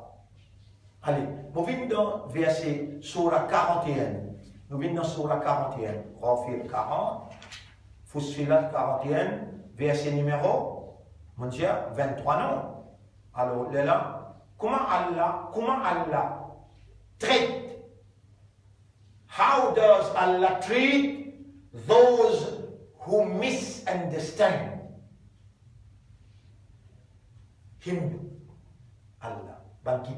Allez, nous venons dans verset Surah 41. Nous venons dans Surah 41. Ghafir 40, Fussilat 41, verset numéro, mon Dieu, 23 non. Alors là, comment Allah traite? How does Allah treat those who misunderstand Him? Allah, ben qui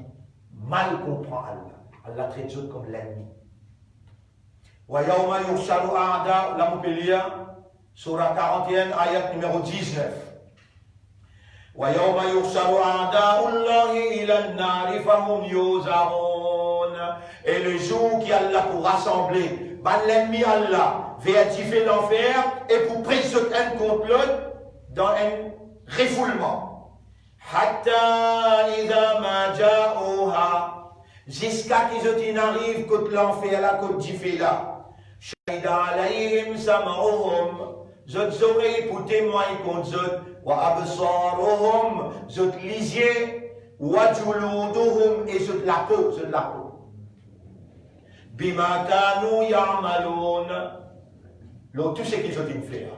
mal comprend Allah. Allah traite eux comme l'ennemi. Wa yawma yuhsharu a'da, la Montpellier, Surah 41, ayat numéro 19. وَيَوْمَ يُحْشَرُ أَعْدَاءُ اللَّهِ إِلَى النَّارِ فَهُمْ يُوزَعُونَ. Et le jour qui Allah pour rassembler l'ennemi Allah vers différents l'enfer et pour préserver un contre l'autre dans un refoulement. حَتَّى إِذَا مَا جَاءُوهَا, jusqu'à qu'ils arrivent contre l'enfer là, contre Jifé là. شَهِدَ عَلَيْهِمْ سَمْعُهُمْ, Zot oreilles pour témoigner contre Zot. Wa absaruhum, zot lisier, wa juluduhum, et zot la peau, bima kanu ya'malun. Tout ce qu'ils ont fait.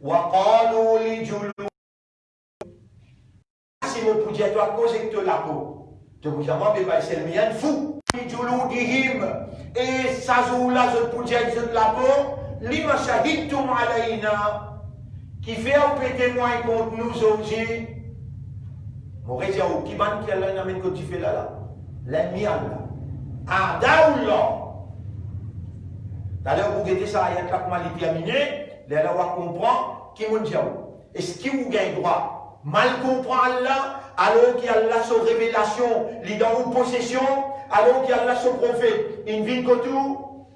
Wa qalu li julud. Si vous pouvez toi causer que la peau, tu vous avez c'est le mien fou. Li juludihim et ça là je pouvais dire la peau, lima shahidtum alayna qui fait un peu témoin contre nous aujourd'hui. Mon résident qui ban qui Allah n'amène que tu fais là. L'ennemi Allah. Adaoullah. D'ailleurs, vous regardez ça, il y a quatre mal terminé, là, on va comprendre qui vous dit. Est-ce qu'il vous gagne droit? Mal comprendre Allah, alors qu'il y a là sa révélation, il est dans une possession, alors qu'il y a là son prophète, il vient que tout.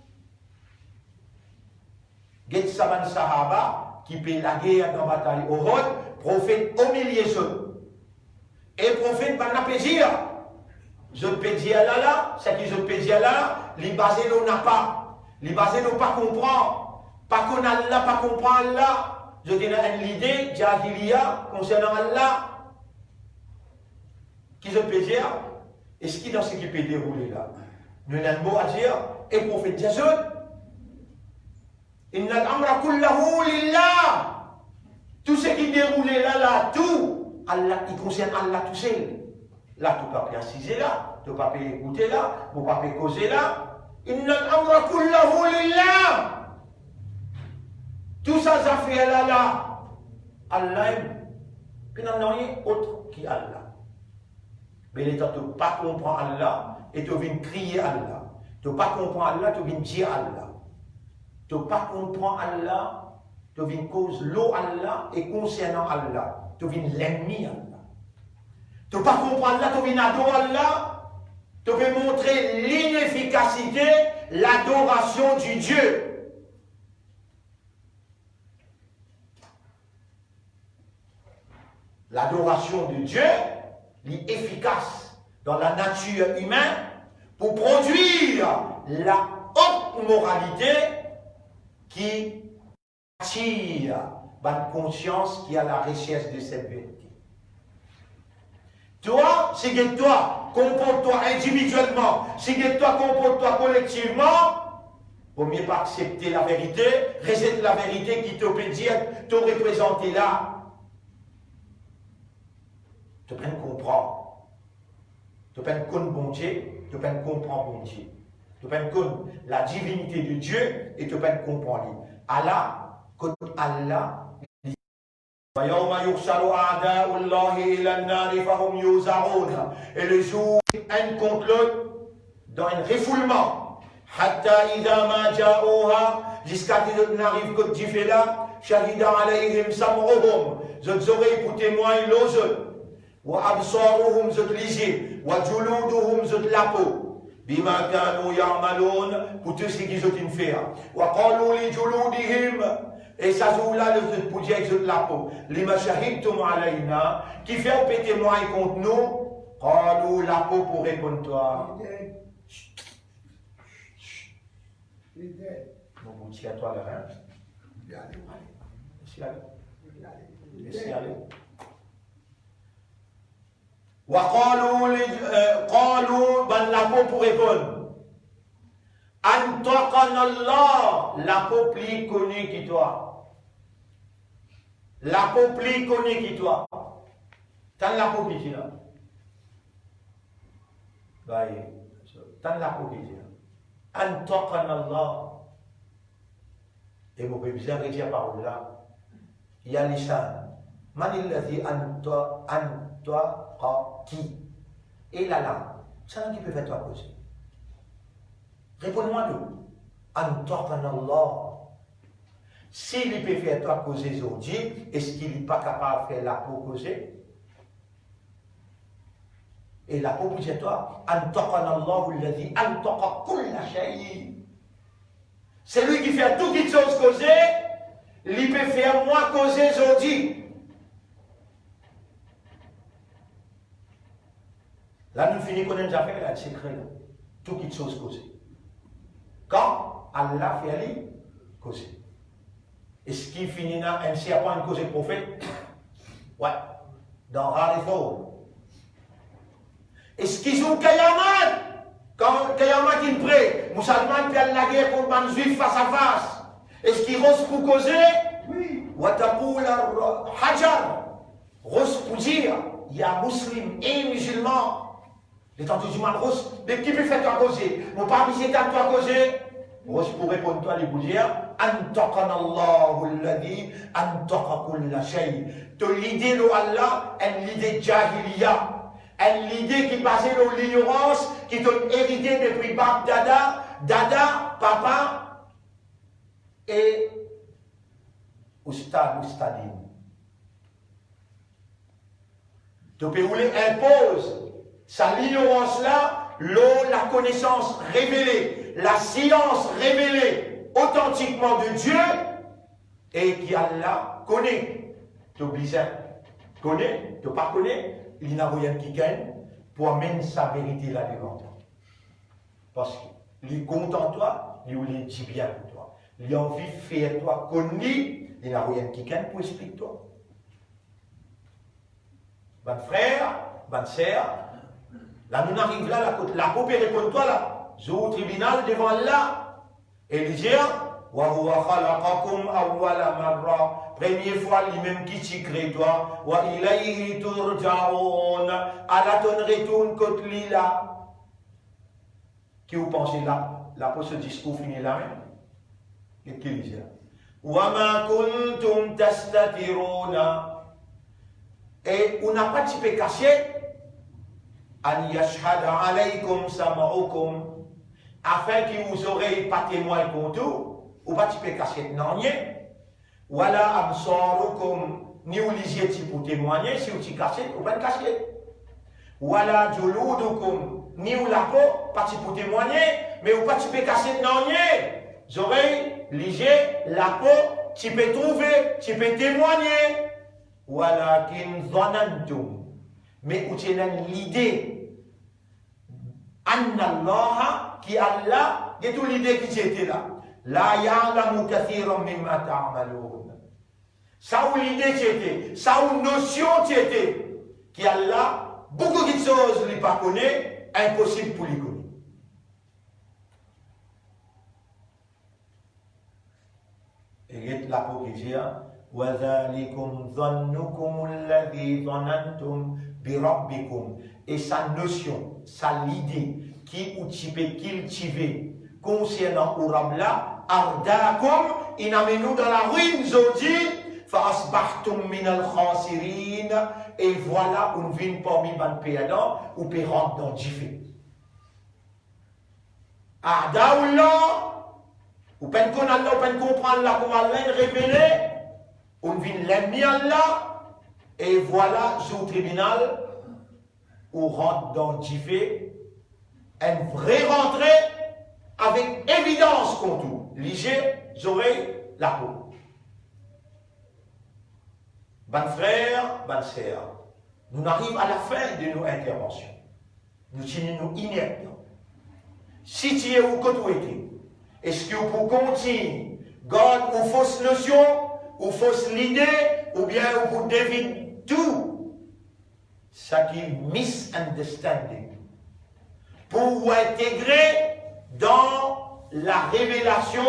Get Saban Sahaba, qui paie la guerre dans la bataille au Rod, prophète au milieu d'eux. Et prophète, pas de plaisir. Je peux dire là, ce qui je peux dire là, les basés n'a pas. Les basés n'ont pas comprendre. Pas qu'on a Allah, pas comprendre Allah. Je dis l'idée, Jahiliya, concernant Allah. Qui je peux dire? Et ce qui dans ce qui peut dérouler là? Nous avons un mot à dire, et prophète Jésus. Inna al-amra kullahu lillah. Tout ce qui déroulait là, tout, Allah, il concerne Allah tout seul. Là, tu ne peux pas préciser là, tu ne peux pas écouter là, tu ne peux pas causer là. Inna al-amra kullahu lillah. Tout ça, ça fait là. Allah aime. Puis il n'y a rien autre qu'Allah. Mais il est temps de ne pas comprendre Allah et tu viens crier Allah. Tu ne pas comprendre Allah, tu viens dire Allah. Tu ne pas comprendre Allah, tu viens cause l'eau Allah et concernant Allah. Tu viens l'ennemi Allah. Tu ne pas comprendre Allah, tu viens adorer Allah. Tu veux montrer l'inefficacité, l'adoration du Dieu. L'adoration de Dieu est efficace dans la nature humaine pour produire la haute moralité qui attire la conscience qui a la richesse de cette vérité. Toi, c'est que toi, comporte-toi individuellement, c'est que toi, comporte-toi collectivement, vaut mieux pas accepter la vérité, rejette la vérité qui te peut dire, te représenter là. Tu peux comprendre. Tu peux connaître bon Dieu, tu peux comprendre bon Dieu. Tu peux connaître la divinité de Dieu et tu peux comprendre. Allah, quand Allah, et le jour, un contre l'autre, dans un refoulement. Jusqu'à ce qu'ils n'arrivent que tu fais là, shahida alayhim sam'uhum, je oreilles pour témoigner l'aux wa absaruhum je lisier, wa juluduhum je la peau. Bima kanu ya'malun, pour tout ce qu'ils ont fait. Wa qalu li juludihim. Et ça joue là pour dire que la peau. Les mashahidtum alayna, qui fait un peu témoin contre nous, qalu la peau pour répondre toi. Bon, vous dites à toi là, hein? Laissez aller. Laissez aller. Wa qalu, ban la peau pour répondre. Antaqana Allah, la peau plus connue que toi. La peau plus connue que toi. T'as la peau qui est là. T'as la peau qui est là. Antaqana Allah. Et vous pouvez bien dire par là. Il y a lisan. Man illadhi antaqaki. Et la langue. C'est un qui peut faire toi causer. Réponds-moi nous. Antaqana Allah. S'il peut faire toi causer aujourd'hui, est-ce qu'il n'est pas capable de faire la peau causer? Et la peau dit toi, Antaqana Allahu alladhi antaqa kulla shay. C'est lui qui fait toutes les choses causer, il peut faire moi causer aujourd'hui. Là, nous finissons qu'on a déjà fait le secret là. Toutes les choses causer. Quand Allah fait aller causer. Est-ce qu'il finit là un serpent une cause de prophète? Ouais. Dans Rarifo. Est-ce qu'ils ont Kayaman? Quand il y a un qui prie, musulman fait la guerre contre un juif face à face. Est-ce qu'il rose pour causer? Oui. Watapoul hajar. Rose pour dire, il y a musulman et musulman. Les temps du mal rose, mais qui peut faire toi causer? Mon pas visiter à toi causer? Rose pour répondre toi les pour dire, Antaqana Allahu alladhi antaqa kulla shay. To l'idée de Allah, est l'idée jahiliya. L'idée qui est basée sur l'ignorance, qui est héritée depuis Bab Dada, papa, et Oustadine. Donc, il impose sa l'ignorance là, la connaissance révélée, la science révélée authentiquement de Dieu, et qui Allah connaît. Tu connais, tu pas connais. Il n'a rien qui gagne pour amener sa vérité là devant toi. Parce qu'il est content de toi, il dit bien de toi. Il a envie de faire toi connaître, il n'a rien qui gagne pour expliquer toi. Bon frère, bonne sœur, là nous arrivons là, la coopérer contre toi là, je au tribunal devant Allah, et il dit, wa huwa khalaqakum awwala marra. Première fois, lui-même qui t'y crée toi. Wa ilayhi turja'un. À la ton retourne contre lui là. Qui vous pensez là? Là pour ce discours fini là même. Et qui dit? Wa ma kuntum tastatiruna. Et on n'a pas de type caché. An yashhada alaykum sam'ukum. Afin que vous aurez pas témoin contre vous. Ou pas type caché non rien. Voilà absorukum, ni ou lisiez pour témoigner, si vous t'y cachez, ou pas le cacher. Voilà juludukum, ni ou la peau, pas pour témoigner, mais ou pas tu peux cacher non rien. J'aurais lisiez la peau, tu peux trouver, tu peux témoigner. Voilà kin zanantum, mais où tu as l'idée, anna Allah, qui Allah, de toute l'idée qui était là. La ya'lamu kathiran mimma ta'malun. Ça où l'idée était, ça où notion était, qui Allah, beaucoup de choses ne pas connaît, impossible pour les connaître. Et l'apôtre wa dhalikum dhannukum alladhi dhanantum bi rabbikum. Et sa notion, sa l'idée, qui ou tu peux cultiver concernant Urabla, Ardakum, il amène nous dans la ruine, Zodi, Fasbahtum min al-khasirin, et voilà, on vient parmi les perdants, ou peut rentrer dans Jifé. Ardaoullah, ou peut comprendre là, comment Allah révélé, on vient l'ennemi Allah, et voilà, sur le tribunal, on rentre dans Jifé, une vraie rentrée, avec évidence contre tout. Lisez, j'aurai la peau. Bon frère, bonne sœur, nous arrivons à la fin de nos interventions. Nous sommes inertes. Si tu es où que tu étais, est-ce que vous continuer, garde ou fausse notion, ou fausse l'idée, ou bien vous devine tout, ça qui est misunderstanding, pour vous intégrer dans la révélation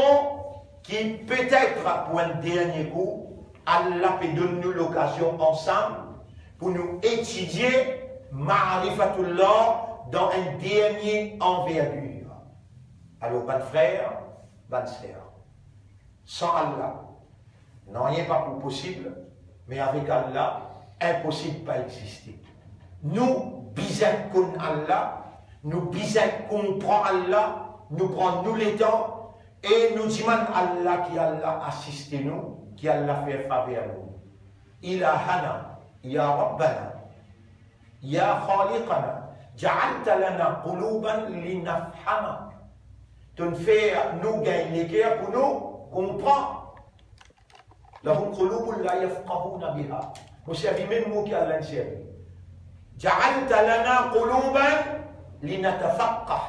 qui peut-être pour un dernier coup, Allah peut donner nous l'occasion ensemble pour nous étudier Ma'rifatullah dans un dernier envergure. Alors, bon frère, bonne sœur, sans Allah, non, rien pas pour possible, mais avec Allah, impossible pas exister. Nous, bizarre qu'on Allah, nous bizarre qu'on prend Allah, nous prenons nous les temps et nous disons Allah qui Allah assiste nous, qui Allah fait faveur nous. Ilahana, ya Rabbana, ya Khaliqana, ja'alta lana quluban linafhama. Tu nous fais nous gagner les cœurs pour nous comprendre. Lahum qulubun la yafqahuna biha. Vous savez même mot qui Allah servi. Ja'alta lana quluban linatafaqqah.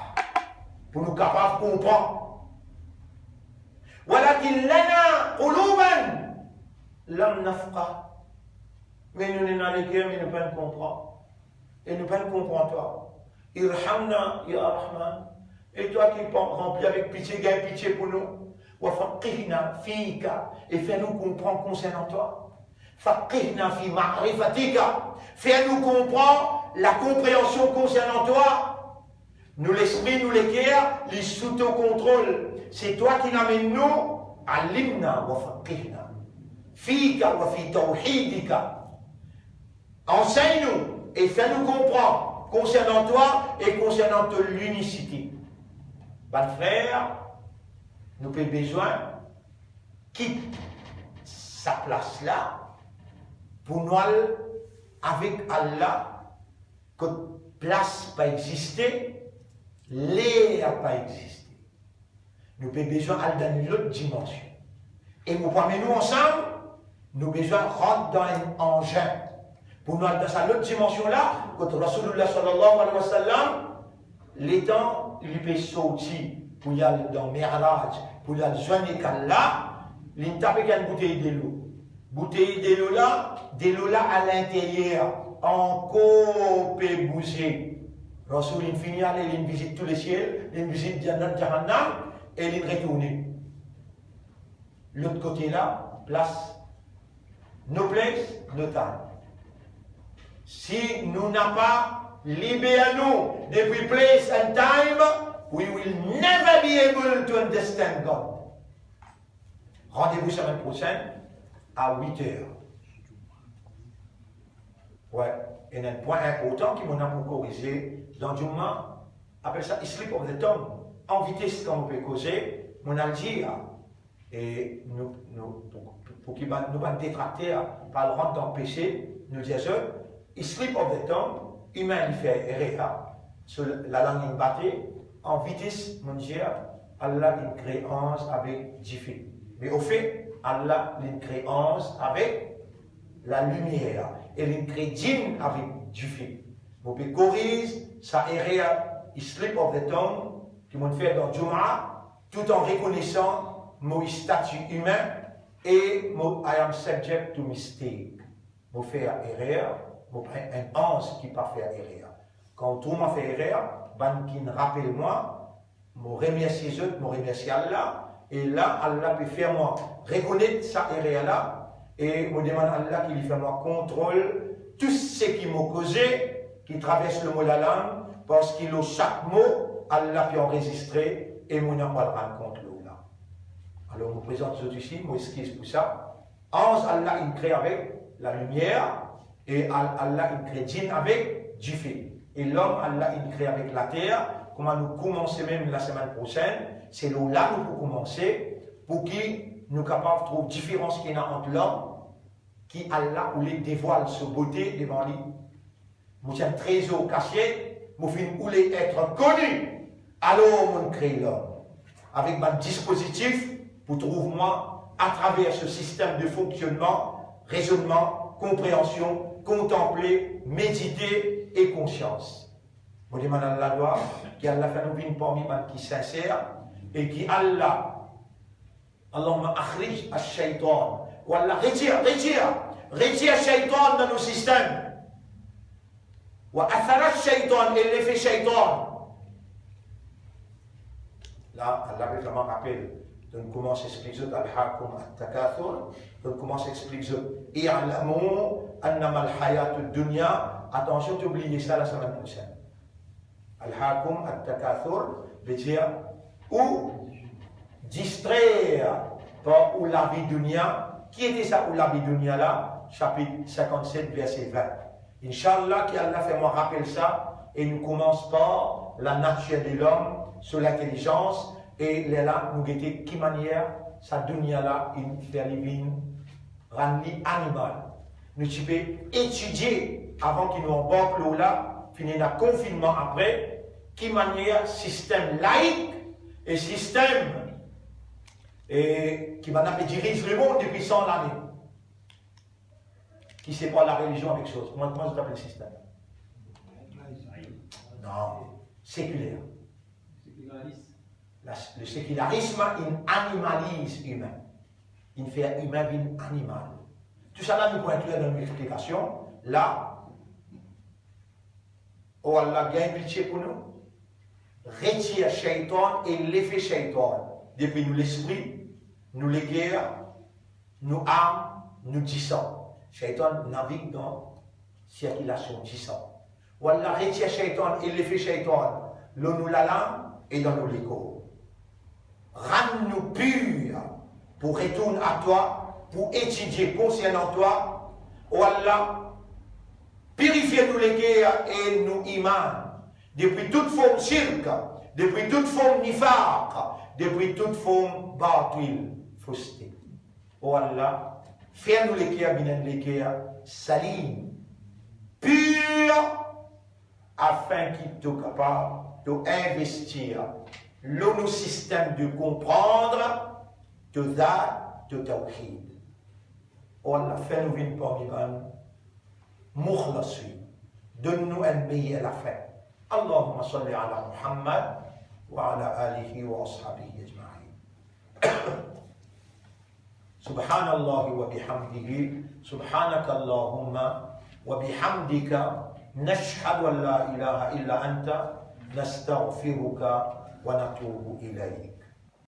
Pour nous capables de comprendre. Walakin lana quluban lam nafqa. Mais nous n'avons les cœurs, mais nous ne pouvons pas comprendre. Et nous ne pouvons pas comprendre toi. Irhamna, ya Rahman. Et toi qui es rempli avec pitié, gagne pitié pour nous. Wa faqihna fika. Et fais-nous comprendre concernant toi. Faqihna fi ma'rifatika. Fais-nous comprendre la compréhension concernant toi. Nous l'esprit, nous l'équerre, les sous ton contrôle. C'est toi qui l'amènes nous. Alimna wa faqihna. Fika wa fi tawhidika. Enseigne-nous et fais-nous comprendre concernant toi et concernant l'unicité. Ben frère, nous avons besoin quitte sa place là pour nous avec Allah que place pas exister, l'air pas exister. Nous avons besoin d'aller dans une autre dimension. Et nous parmi nous ensemble, nous avons besoin de rentrer dans un engin. Pour nous aller dans cette autre dimension là, quand Rasulullah sallallahu alayhi wa sallam, les temps, il peut sortir pour y aller dans Mi'raj, pour y aller joindre Allah, il tape une bouteille de l'eau. Bouteille de l'eau là à l'intérieur, encore peut bouger. Rasul il finit aller, il visite tous les ciels, il visite Jannat Jahannam et il retourne. L'autre côté là, place, no place, no time. Si nous n'avons pas libéré nous depuis place and time, we will never be able to understand God. Rendez-vous semaine prochaine à 8h. Ouais, et un point important qui m'a pour corriger dans le moment, appelle ça slip of the tongue. En vitesse, quand on peut causer, on a le dire. Et pour qu'il ne pas détracter, pas le rendre dans le péché, nous disons, slip of the tongue, humain il fait erreur, sur la langue battée, en vitesse, mon Dieu, Allah une créance avec Jiffy. Mais au fait, Allah une créance avec la lumière. Et une crédine avec Jiffy. Vous pouvez corriger sa erreur, slip of the tongue, qui m'ont fait dans Jum'a, tout en reconnaissant mon statut humain et mon I am subject to mistake. Mon faire erreur, mon prendre un ange qui pas faire erreur. Quand tout m'a fait erreur, ban qui rappelle-moi, mon remercier eux, mon remercier Allah, et là, Allah peut faire moi reconnaître sa erreur là, et me demande à Allah qu'il fait moi contrôle tout ce qui m'a causé, qui traverse le mot de la langue, parce qu'il a chaque mot, Allah peut enregistrer, et mon n'en parlera contre l'eau là. Alors, je vous présente ceci, je m'excuse pour ça. Ange, Allah, il crée avec la lumière, et Allah, il crée djinn avec du feu. Et l'homme, Allah, il crée avec la terre. Comment nous commencer même la semaine prochaine, c'est là nous pouvons commencer, pour qu'il nous capables de trouver la différence qu'il y a entre l'homme, qui Allah voulait dévoile sa beauté devant lui. Nous sommes trésor caché, nous voulons être connus. Alors, on crée l'homme. Avec un dispositif, pour trouver moi, à travers ce système de fonctionnement, raisonnement, compréhension, contempler, méditer et conscience. Je demande à Allah gloire, qui Allah fait nous venir parmi nous qui sincère et qui Allah, Allahumma akhrij al-shaytan, ou Allah retire shaytan dans nos systèmes. Wa athara shaytan et l'effet shaytan. Là, Allah veut vraiment rappeler. Donc, comment s'explique al-hakum al-takathur? Donc, comment s'explique i'lamu annama al-hayatu dunya. Attention, tu oublies ça la semaine prochaine. Al-hakum al-takathur veut dire ou distraire par ou la vie dunya. Qui était ça ou la vie dunya là? Chapitre 57, verset 20. Inch'Allah, qu'Allah fait moi rappeler ça et nous commence par la nature de l'homme sur l'intelligence. Et là, nous guettons qui manière sa dunya là, il fait living, rendre animal. Nous pouvons étudier avant qu'il nous embarque l'eau là, finir le confinement après, qui manière système laïque et système qui va diriger le monde depuis 100 années. Qui sépare la religion avec chose. Comment vous appelez le système? Non, séculaire. Le sécularisme, il animalise l'humain. Il fait humain un animal. Tout ça là, nous pouvons inclure dans une explication. Là, Oh Allah, gagne pitié pour nous. Retire shaitan et l'effet shaitan. Depuis nous l'esprit, nous les guerres, nous âmes, nous disons. Shaitan navigue dans circulation disant. Wallah, retire shaitan et l'effet shaitan. L'eau nous la langue et dans nous l'écho. Rends-nous purs pour retourner à toi, pour étudier concernant toi. Wallah, purifiez-nous les guerres et nous iman. Depuis toute forme shirk, depuis toute forme nifaq, depuis toute forme batil, fausseté. Oh Allah, fais-nous les guerres, binen les guerres, salim, purs, afin qu'il soit capable d'investir le système de comprendre de ça, de tawhid. Oh Allah, fais-nous venir parmi nous, mukhlassi, donne-nous un meilleur la fin. اللهم صل على محمد وعلى آله وأصحابه أجمعين. سبحان الله وبحمده سبحانك اللهم وبحمدك نشهد أن لا إله إلا أنت نستغفرك ونتوب إليك.